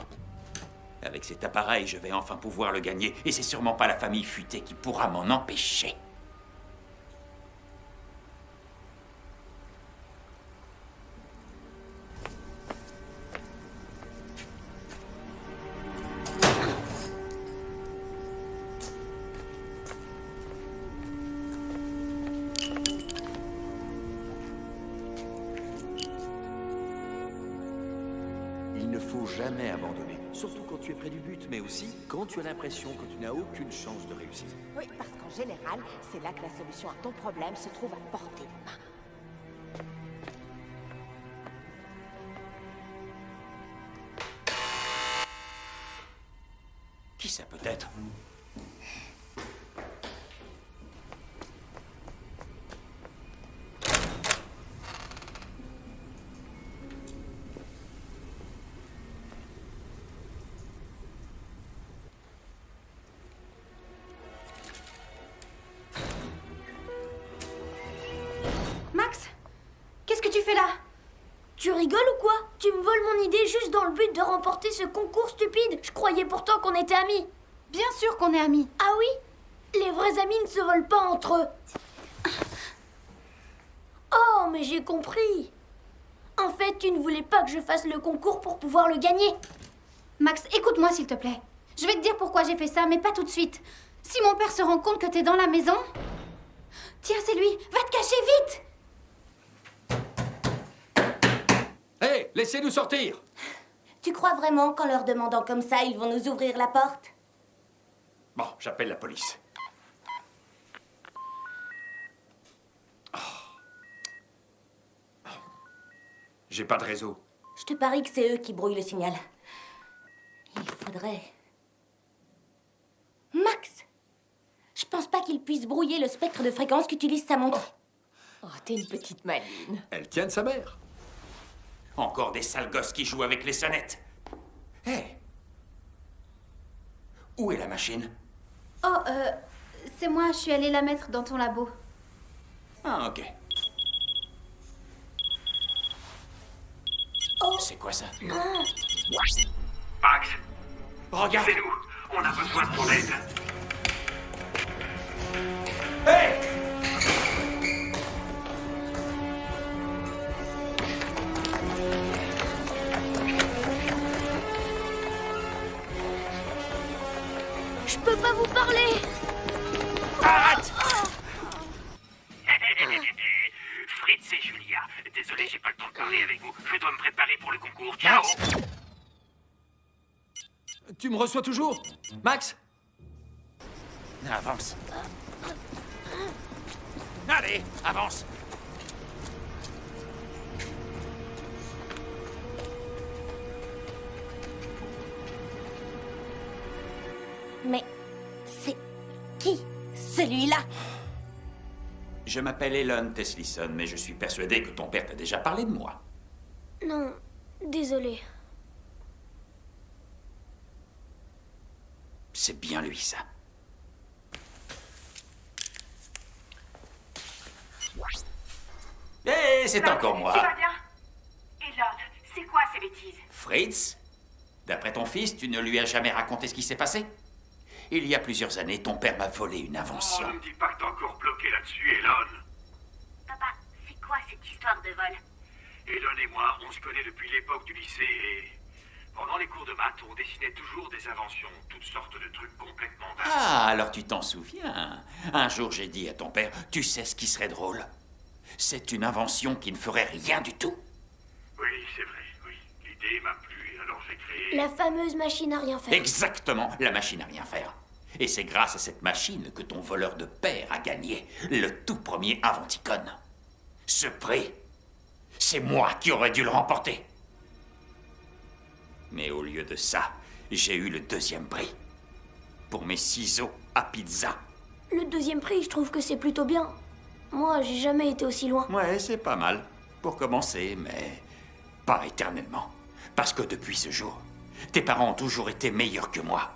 Avec cet appareil, je vais enfin pouvoir le gagner. Et c'est sûrement pas la famille futée qui pourra m'en empêcher.
Il ne faut jamais abandonner, surtout quand tu es près du but, mais aussi quand tu as l'impression que tu n'as aucune chance de réussir.
Oui, parce qu'en général, c'est là que la solution à ton problème se trouve à portée de main.
Qui ça peut être?
Max, qu'est-ce que tu fais là?
Tu rigoles ou quoi? Tu me voles mon idée juste dans le but de remporter ce concours stupide. Je croyais pourtant qu'on était amis.
Bien sûr qu'on est amis.
Ah oui? Les vrais amis ne se volent pas entre eux. Oh, mais j'ai compris. En fait, tu ne voulais pas que je fasse le concours pour pouvoir le gagner.
Max, écoute-moi s'il te plaît. Je vais te dire pourquoi j'ai fait ça, mais pas tout de suite. Si mon père se rend compte que t'es dans la maison... Tiens, c'est lui. Va te cacher vite.
Hé, hey, laissez-nous sortir!
Tu crois vraiment qu'en leur demandant comme ça, ils vont nous ouvrir la porte?
Bon, j'appelle la police. J'ai pas de réseau.
Je te parie que c'est eux qui brouillent le signal. Il faudrait... Max! Je pense pas qu'il puisse brouiller le spectre de fréquence qu'utilise sa montre.
Oh, t'es une petite maline.
Elle tient de sa mère.
Encore des sales gosses qui jouent avec les sonnettes. Hé! Où est la machine?
Oh, c'est moi, je suis allée la mettre dans ton labo.
Ah, ok. C'est quoi ça?
Max,
regarde.
c'est nous. On a besoin de ton aide.
Hey!
Je peux pas vous parler.
Arrête!
Fritz et Julia, désolé, j'ai pas le temps de parler avec vous. Je dois me préparer pour le concours. Ciao.
Tu me reçois toujours, Max?
Avance. Allez, avance.
Mais c'est qui celui-là?
Je m'appelle Elon Teslison, mais je suis persuadé que ton père t'a déjà parlé de moi.
Non, désolé.
C'est bien lui, ça. Hé, c'est encore moi.
Tu vas bien? Elon, c'est quoi ces bêtises?
Fritz, d'après ton fils, tu ne lui as jamais raconté ce qui s'est passé? Il y a plusieurs années, ton père m'a volé une invention.
Oh, ne me dis pas que t'es encore bloqué là-dessus, Elon.
Papa, c'est quoi cette histoire de vol?
Elon et moi, on se connaît depuis l'époque du lycée et... Pendant les cours de maths, on dessinait toujours des inventions, toutes sortes de trucs complètement dingues.
Ah, alors tu t'en souviens. Un jour, j'ai dit à ton père, tu sais ce qui serait drôle? C'est une invention qui ne ferait rien du tout.
Oui, c'est vrai, oui. L'idée m'a plu, alors j'ai créé...
La fameuse machine à rien faire.
Exactement, la machine à rien faire. Et c'est grâce à cette machine que ton voleur de père a gagné le tout premier Inventicon. Ce prix, c'est moi qui aurais dû le remporter. Mais au lieu de ça, j'ai eu le deuxième prix. Pour mes ciseaux à pizza.
Le deuxième prix, je trouve que c'est plutôt bien. Moi, j'ai jamais été aussi loin.
Ouais, c'est pas mal. Pour commencer, mais pas éternellement. Parce que depuis ce jour, tes parents ont toujours été meilleurs que moi.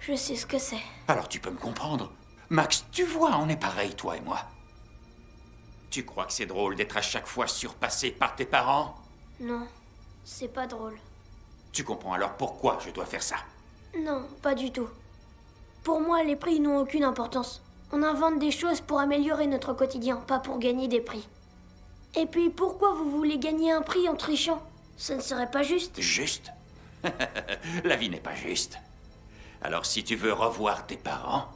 Je sais ce que c'est.
Alors tu peux me comprendre. Max, tu vois, on est pareil, toi et moi. Tu crois que c'est drôle d'être à chaque fois surpassé par tes parents?
Non, c'est pas drôle.
Tu comprends alors pourquoi je dois faire ça?
Non, pas du tout. Pour moi, les prix n'ont aucune importance. On invente des choses pour améliorer notre quotidien, pas pour gagner des prix. Et puis, pourquoi vous voulez gagner un prix en trichant? Ce ne serait pas juste.
Juste? La vie n'est pas juste. Alors si tu veux revoir tes parents,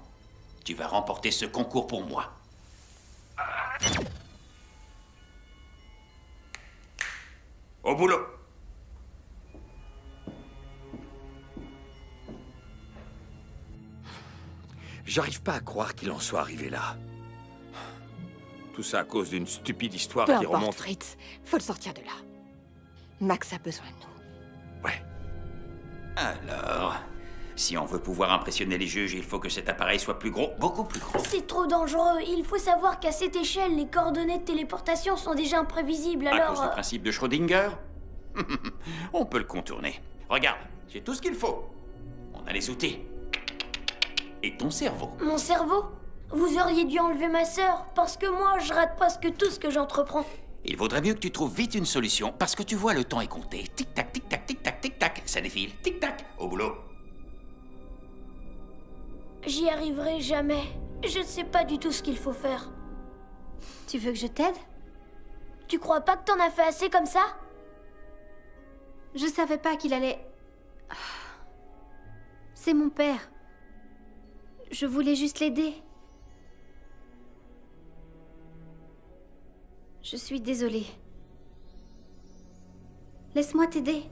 tu vas remporter ce concours pour moi. Au boulot!
J'arrive pas à croire qu'il en soit arrivé là. Tout ça à cause d'une stupide histoire
Peu
qui
importe,
remonte...
Fritz. Faut le sortir de là. Max a besoin de nous.
Ouais.
Alors, si on veut pouvoir impressionner les juges, il faut que cet appareil soit plus gros, beaucoup plus gros.
C'est trop dangereux. Il faut savoir qu'à cette échelle, les coordonnées de téléportation sont déjà imprévisibles,
À
alors...
cause du principe de Schrödinger? On peut le contourner. Regarde, j'ai tout ce qu'il faut. On a les outils. Et ton cerveau.
Mon cerveau? Vous auriez dû enlever ma sœur, parce que moi, je rate presque tout ce que j'entreprends.
Il vaudrait mieux que tu trouves vite une solution, parce que tu vois, le temps est compté. Tic-tac, tic-tac, tic-tac, tic-tac. Ça défile. Tic-tac. Au boulot.
J'y arriverai jamais. Je ne sais pas du tout ce qu'il faut faire.
Tu veux que je t'aide?
Tu crois pas que t'en as fait assez comme ça?
Je savais pas qu'il allait... C'est mon père. Je voulais juste l'aider. Je suis désolée. Laisse-moi t'aider.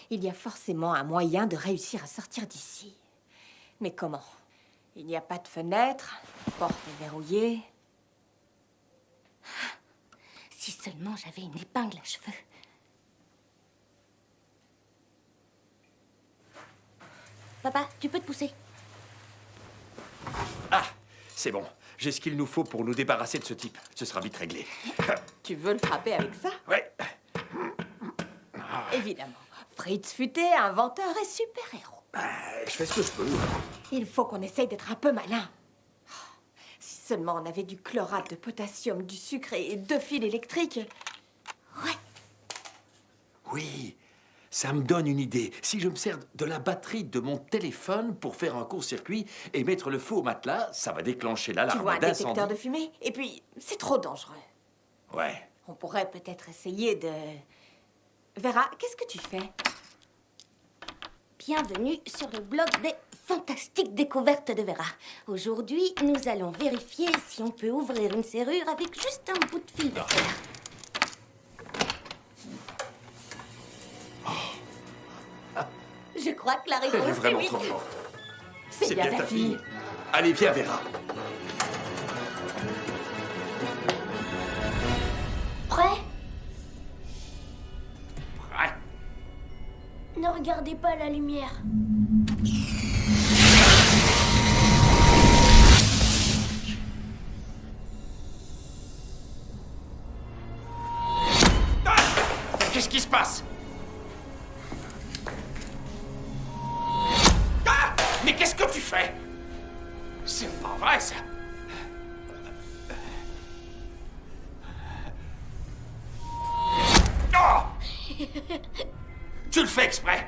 Il y a forcément un moyen de réussir à sortir d'ici. Mais comment? Il n'y a pas de fenêtre, la porte est verrouillée.
Si seulement j'avais une épingle à cheveux. Papa, tu peux te pousser?
Ah, c'est bon. J'ai ce qu'il nous faut pour nous débarrasser de ce type. Ce sera vite réglé.
Tu veux le frapper avec ça?
Ouais.
Évidemment. Fritz Futé, inventeur et super-héros.
Je fais ce que je peux.
Il faut qu'on essaye d'être un peu malin. Si seulement on avait du chlorate de potassium, du sucre et 2 fils électriques.
Oui, ça me donne une idée. Si je me sers de la batterie de mon téléphone pour faire un court-circuit et mettre le feu au matelas, ça va déclencher
Tu vois
l'alarme
un détecteur
d'incendie.
de fumée? Et puis, c'est trop dangereux.
Ouais.
On pourrait peut-être essayer de... Vera, qu'est-ce que tu fais?
Bienvenue sur le blog des fantastiques découvertes de Vera. Aujourd'hui, nous allons vérifier si on peut ouvrir une serrure avec juste un bout de fil de fer. Je crois que la
Elle est
réponse est
vraiment
oui.
trop forte.
C'est bien ta fille.
Allez, viens, Vera.
Prêt?
Ouais.
Ne regardez pas la lumière.
Qu'est-ce qui se passe? Ah! Mais qu'est-ce que tu fais? C'est pas vrai, ça. Oh! Tu le fais exprès?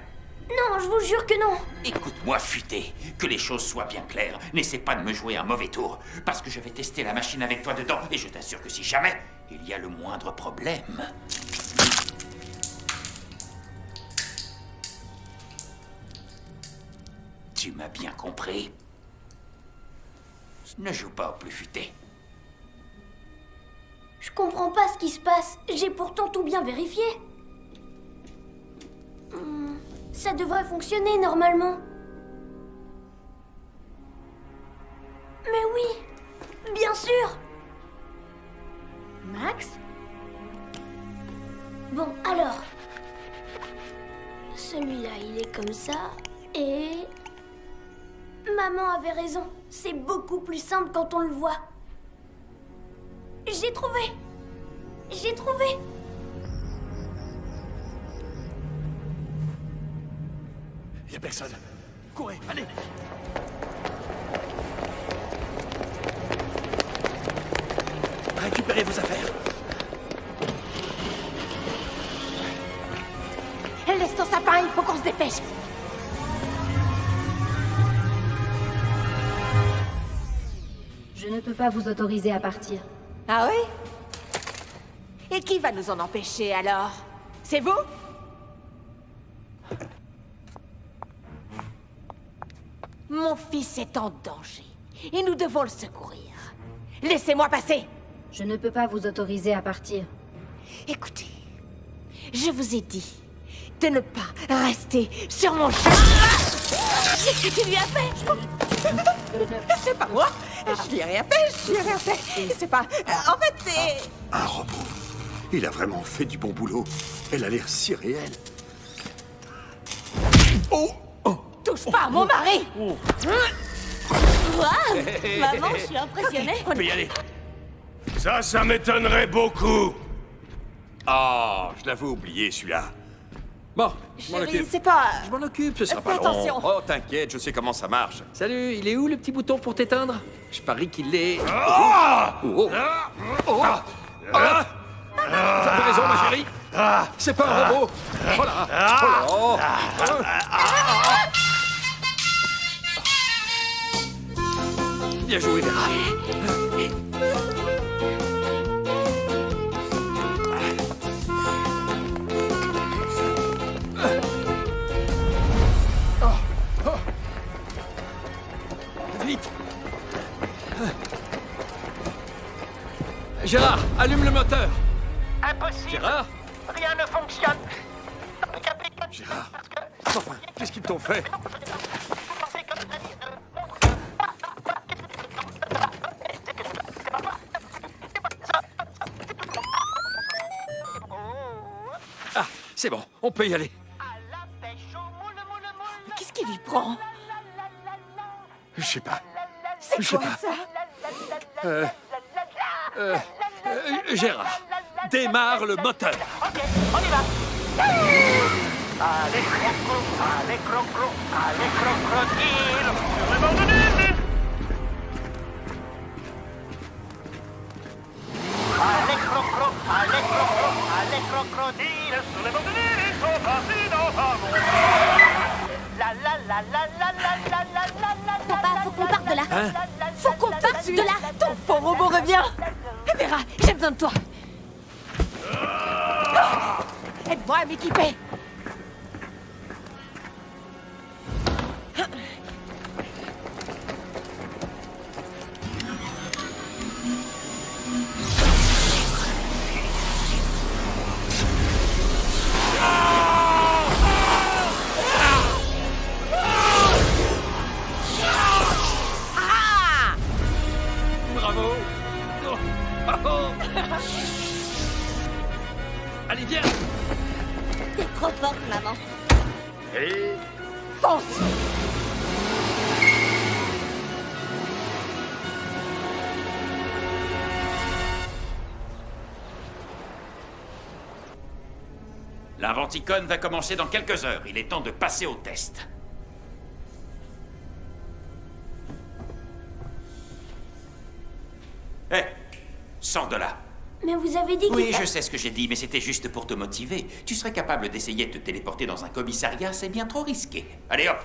Non, je vous jure que non.
Écoute-moi, Futé, que les choses soient bien claires. N'essaie pas de me jouer un mauvais tour, parce que je vais tester la machine avec toi dedans, et je t'assure que si jamais il y a le moindre problème... Tu m'as bien compris. Ne joue pas au plus futé.
Je comprends pas ce qui se passe. J'ai pourtant tout bien vérifié. Ça devrait fonctionner normalement. Mais oui, bien sûr.
Max?
Bon, alors. Celui-là, il est comme ça. Et... Maman avait raison. C'est beaucoup plus simple quand on le voit. J'ai trouvé. J'ai trouvé.
Il n'y a personne. Courez, allez. Récupérez vos affaires.
Laisse ton sapin, il faut qu'on se dépêche.
Je ne peux pas vous autoriser à partir.
Ah oui? Et qui va nous en empêcher alors? C'est vous? Mon fils est en danger et nous devons le secourir. Laissez-moi passer.
Je ne peux pas vous autoriser à partir.
Écoutez, je vous ai dit de ne pas rester sur mon chemin.
Qu'est-ce que tu lui as fait?
C'est pas moi. Je lui ai rien fait, je lui ai rien fait. C'est pas... En fait, c'est...
Un robot. Il a vraiment fait du bon boulot. Elle a l'air si réelle. Oh!
Touche pas à mon mari.
Waouh! Maman, je suis impressionnée.
On peut y aller.
Ça m'étonnerait beaucoup.
Ah, je l'avais oublié, celui-là. Bon, je m'en
Chérie,
occupe.
c'est pas...
Je m'en occupe, ce sera
Fais
pas long.
attention.
Oh, t'inquiète, je sais comment ça marche. Salut, il est où le petit bouton pour t'éteindre? Je parie qu'il est...
Ah!
Oh! Oh! Ah! T'avais raison, ma chérie. C'est pas un robot. Oh là! Oh là! Bien joué, Vera. Vite! Gérard, allume le moteur!
Impossible.
Gérard?
Rien ne fonctionne. Le capitaine
Gérard?
parce que
Enfin, qu'est-ce qu'ils t'ont fait? Ah, c'est bon, on peut y aller.
Qu'est-ce qui lui prend?
Je sais pas.
C'est quoi ça?
Gérard, démarre le moteur.
Ok, on y va. Allez, allez, crocodile, sur le bord de l'île. Allez, crocodile, sur le bord de l'île, ils sont partis dans un monde. La la la la la la la la la la.
Papa, faut qu'on parte de là.
Hein?
Faut qu'on parte de là. Ton faux robot revient. Vera, j'ai besoin de toi. Aide-moi à m'équiper.
Bravo. Allez, viens.
T'es trop forte, maman.
Et...
Fonce.
L'Inventicon va commencer dans quelques heures. Il est temps de passer au test. Hé, sors de là.
Mais vous avez dit
Oui,
qu'il
je sais ce que j'ai dit, mais c'était juste pour te motiver. Tu serais capable d'essayer de te téléporter dans un commissariat, c'est bien trop risqué. Allez hop,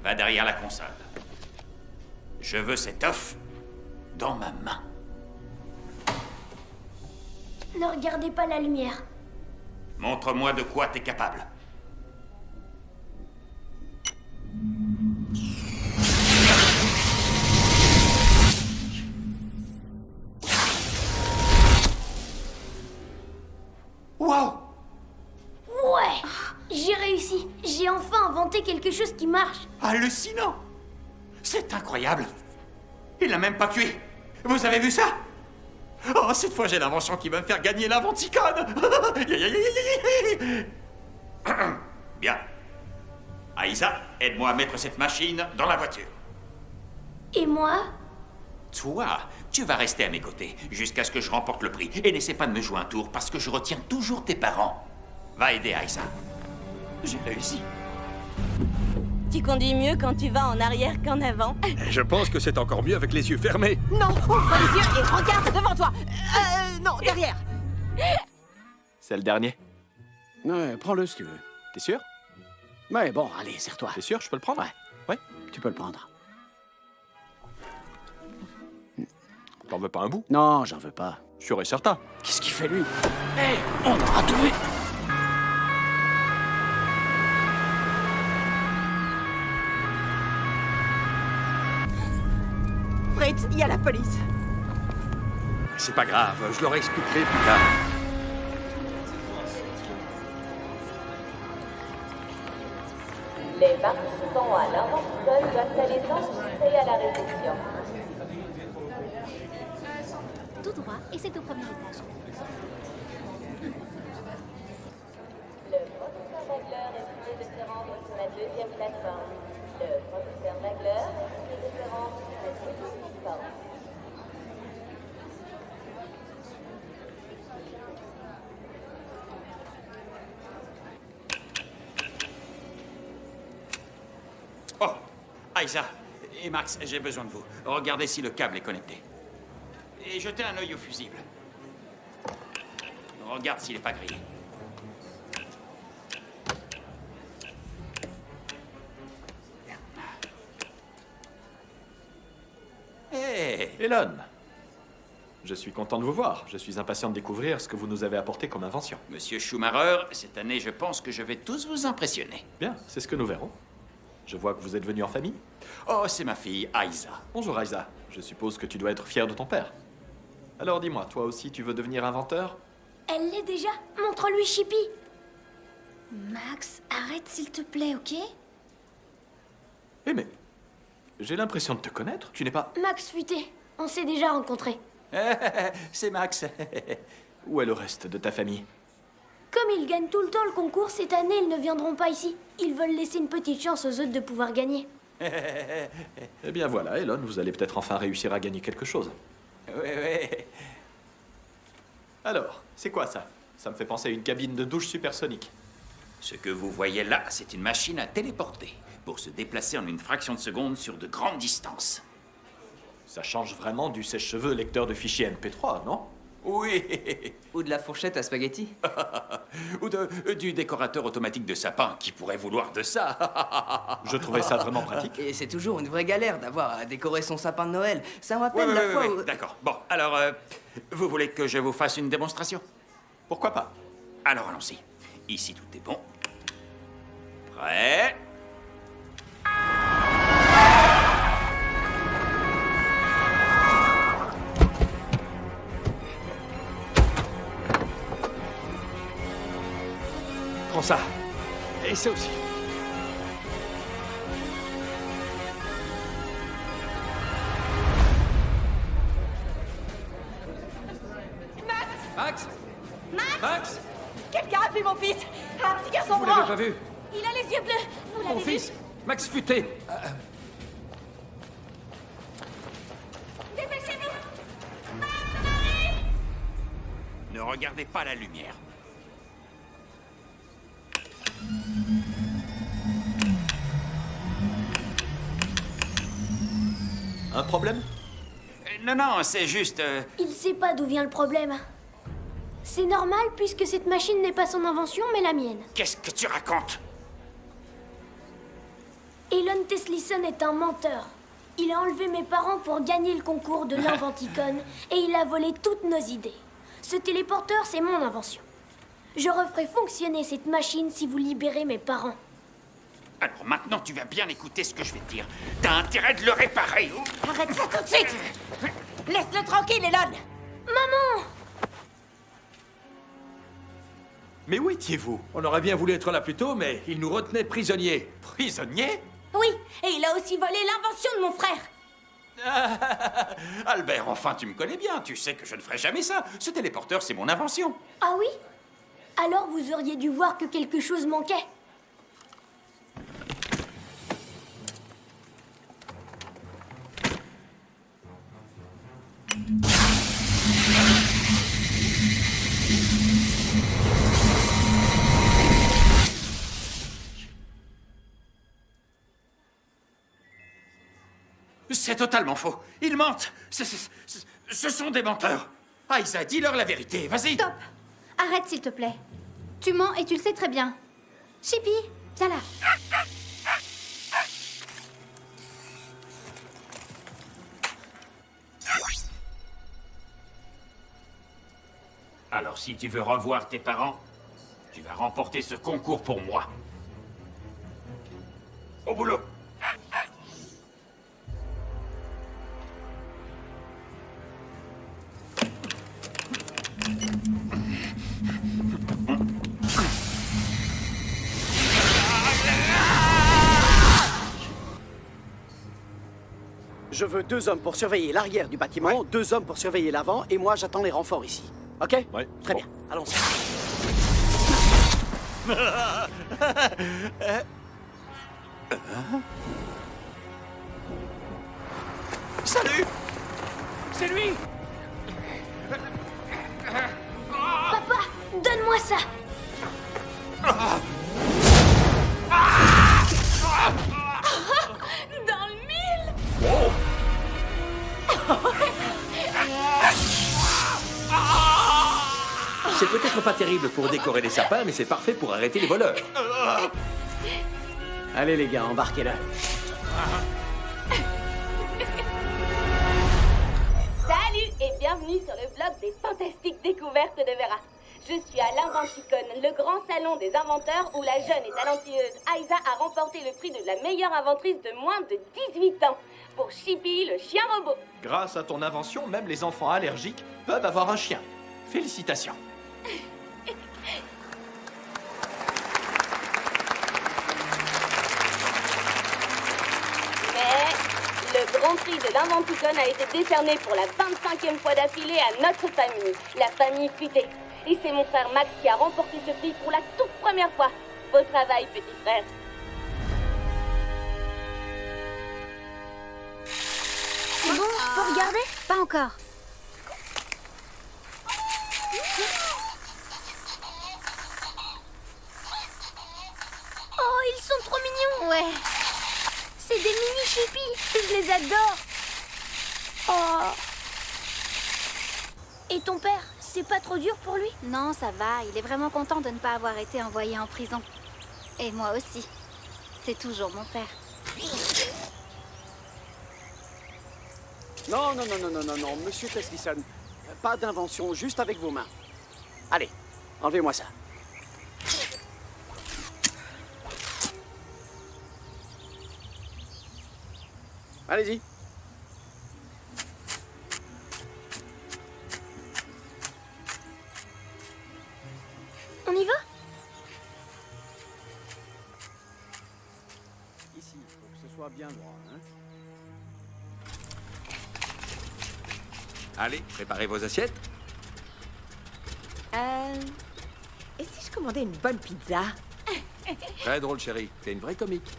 va derrière la console. Je veux cet œuf dans ma main.
Ne regardez pas la lumière.
Montre-moi de quoi t'es capable. Wow!
Ouais, j'ai réussi. J'ai enfin inventé quelque chose qui marche.
Hallucinant! C'est incroyable! Il n'a même pas cuit! Vous avez vu ça? Oh, cette fois j'ai l'invention qui va me faire gagner l'Inventicon! Bien. Aïssa, aide-moi à mettre cette machine dans la voiture.
Et moi?
Toi, tu vas rester à mes côtés jusqu'à ce que je remporte le prix. Et n'essaie pas de me jouer un tour parce que je retiens toujours tes parents. Va aider Aïssa. J'ai réussi.
Tu conduis mieux quand tu vas en arrière qu'en avant.
Je pense que c'est encore mieux avec les yeux fermés.
Non, ouvre les yeux et regarde devant toi. Non, derrière.
C'est le dernier.
Ouais, prends-le si tu veux.
T'es sûr?
Ouais, bon, allez, serre-toi.
T'es sûr? Je peux le prendre?
Ouais, tu peux le prendre.
T'en veux pas un bout?
Non, j'en veux pas.
Sûr et certain.
Qu'est-ce qu'il fait, lui? Hé, on aura trouvé.
Fritz, il y a la police.
C'est pas grave, je leur expliquerai plus tard.
Les participants à l'Inventicon doivent aller s'enregistrer à la réception.
Tout droit, et c'est au premier étage.
Le professeur Wagler est prié de se rendre sur la deuxième plateforme. Le professeur Wagler est prié de se rendre sur la deuxième plateforme.
Oh, Aïssa et Max, j'ai besoin de vous. Regardez si le câble est connecté. Et jetez un œil au fusible. Regarde s'il n'est pas grillé.
Hé, Elon. Je suis content de vous voir. Je suis impatient de découvrir ce que vous nous avez apporté comme invention.
Monsieur Schumacher, cette année, je pense que je vais tous vous impressionner.
Bien, c'est ce que nous verrons. Je vois que vous êtes venu en famille.
Oh, c'est ma fille, Aïssa.
Bonjour, Aïssa. Je suppose que tu dois être fier de ton père. Alors dis-moi, toi aussi, tu veux devenir inventeur?
Elle l'est déjà. Montre-lui Chippy.
Max, arrête s'il te plaît, ok?
Eh mais, j'ai l'impression de te connaître. Tu n'es pas...
Max Futé, on s'est déjà rencontrés.
C'est Max. Où est le reste de ta famille?
Comme ils gagnent tout le temps le concours, cette année, ils ne viendront pas ici. Ils veulent laisser une petite chance aux autres de pouvoir gagner.
Eh bien voilà, Elon, vous allez peut-être enfin réussir à gagner quelque chose.
Oui.
Alors, c'est quoi ça? Ça me fait penser à une cabine de douche supersonique.
Ce que vous voyez là, c'est une machine à téléporter pour se déplacer en une fraction de seconde sur de grandes distances.
Ça change vraiment du sèche-cheveux lecteur de fichiers MP3, non?
Oui.
Ou de la fourchette à spaghetti.
Ou du décorateur automatique de sapin qui pourrait vouloir de ça.
Je trouvais ça vraiment pratique.
Et c'est toujours une vraie galère d'avoir à décorer son sapin de Noël. Ça me rappelle la fois où...
D'accord. Bon, alors, vous voulez que je vous fasse une démonstration?
Pourquoi pas?
Alors, allons-y. Ici, tout est bon. Prêt?
Prends ça. Et ça aussi.
Max!
Max!
Quelqu'un a vu mon fils! Un petit garçon
Vous
brun!
l'avez pas vu?
Il a les yeux bleus! Vous l'avez
Mon
vu?
fils! Max Futé!
Dépêchez-vous!
Ne regardez pas la lumière.
Un problème?
Non, c'est juste...
Il sait pas d'où vient le problème. C'est normal puisque cette machine n'est pas son invention, mais la mienne.
Qu'est-ce que tu racontes?
Elon Teslisson est un menteur. Il a enlevé mes parents pour gagner le concours de l'Inventicon et il a volé toutes nos idées. Ce téléporteur, c'est mon invention. Je referai fonctionner cette machine si vous libérez mes parents.
Alors maintenant, tu vas bien écouter ce que je vais te dire. T'as intérêt de le réparer.
Arrête ça tout de suite! Laisse-le tranquille, Elon!
Maman!
Mais où étiez-vous?
On aurait bien voulu être là plus tôt, mais il nous retenait prisonniers.
Prisonniers?
Oui, et il a aussi volé l'invention de mon frère.
Albert, enfin, tu me connais bien. Tu sais que je ne ferai jamais ça. Ce téléporteur, c'est mon invention.
Ah oui? Alors vous auriez dû voir que quelque chose manquait.
C'est totalement faux. Ils mentent. Ce sont des menteurs. Aïssa, dis-leur la vérité. Vas-y.
Stop! Arrête, s'il te plaît. Tu mens et tu le sais très bien. Chippy, viens là.
Alors, si tu veux revoir tes parents, tu vas remporter ce concours pour moi. Au boulot.
Je veux 2 hommes pour surveiller l'arrière du bâtiment, 2 hommes pour surveiller l'avant, et moi j'attends les renforts ici. Ok?
Ouais.
Très bien, allons-y.
Salut!
C'est lui!
Papa, donne-moi ça!
Dans le mille!
C'est peut-être pas terrible pour décorer les sapins, mais c'est parfait pour arrêter les voleurs.
Allez les gars, embarquez-le.
Salut et bienvenue sur le blog des fantastiques découvertes de Vera. Je suis à l'Inventicon, le grand salon des inventeurs où la jeune et talentueuse Aïssa a remporté le prix de la meilleure inventrice de moins de 18 ans pour Chippy, le chien robot.
Grâce à ton invention, même les enfants allergiques peuvent avoir un chien. Félicitations.
prix de l'Inventicon a été décerné pour la 25e fois d'affilée à notre famille, la famille Futée. Et c'est mon frère Max qui a remporté ce prix pour la toute première fois. Beau travail, petit frère.
C'est bon, je peux regarder?
Pas encore.
Oh, ils sont trop mignons!
Ouais.
C'est des mini chippies, je les adore! Oh! Et ton père, c'est pas trop dur pour lui?
Non, ça va. Il est vraiment content de ne pas avoir été envoyé en prison. Et moi aussi. C'est toujours mon père.
Non, non, non, non, non, non, non, monsieur Teslison. Pas d'invention, juste avec vos mains. Allez, enlevez-moi ça. Allez-y.
On y va?
Ici, il faut que ce soit bien droit, hein.
Allez, préparez vos assiettes.
Et si je commandais une bonne pizza?
Très drôle, chérie. T'es une vraie comique.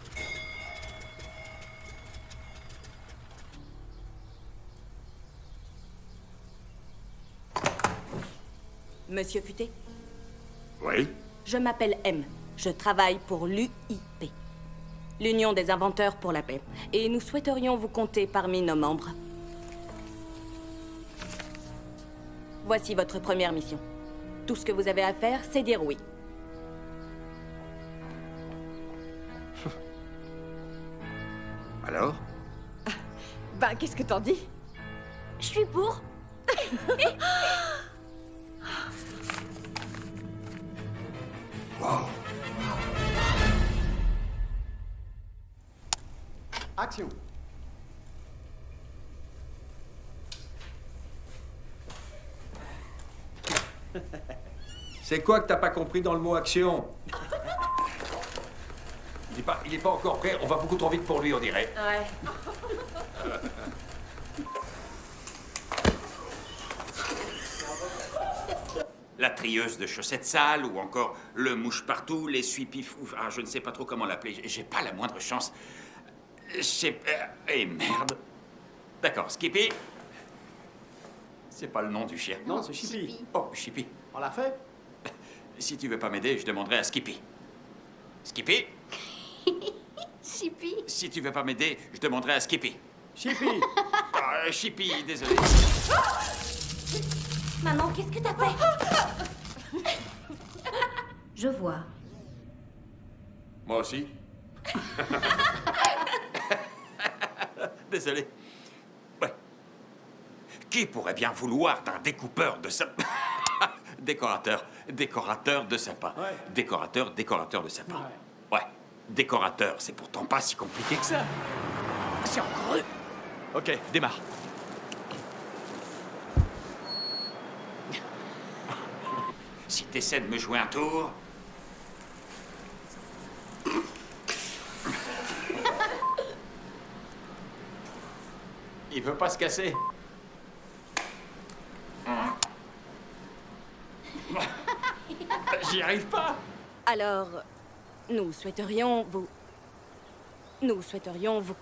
Monsieur Futé?
Oui?
Je m'appelle M. Je travaille pour l'UIP, l'Union des inventeurs pour la paix. Et nous souhaiterions vous compter parmi nos membres. Voici votre première mission. Tout ce que vous avez à faire, c'est dire oui.
Alors?
Ben, qu'est-ce que t'en dis?
Je suis pour.
Wow.
Action.
C'est quoi que t'as pas compris dans le mot action? Il est pas encore prêt, on va beaucoup trop vite pour lui, on dirait.
Ouais.
La trieuse de chaussettes sales, ou encore le mouche-partout, l'essuie-pif... Ah, je ne sais pas trop comment l'appeler, j'ai pas la moindre chance. Eh merde. D'accord, Skippy. C'est pas le nom du chien.
Non, c'est Chippy.
Oh, Chippy.
On l'a fait?
Si tu veux pas m'aider, je demanderai à Skippy. Skippy?
Chippy.
Si tu veux pas m'aider, je demanderai à Skippy.
Chippy.
Chippy, désolé.
Maman, qu'est-ce que t'as fait?
Je vois.
Moi aussi.
Désolé. Ouais. Qui pourrait bien vouloir d'un découpeur de sapin? Décorateur de sapin.
Ouais.
Décorateur de sapin. Ouais. Décorateur, c'est pourtant pas si compliqué que ça.
C'est encore eux.
Ok, démarre.
Si t'essaies de me jouer un tour...
Il veut pas se casser.
J'y arrive pas.
Alors, nous souhaiterions vous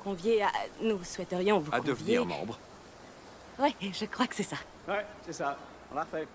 convier à...
À devenir membre.
Ouais, je crois que c'est ça.
Ouais, c'est ça. On l'a refait.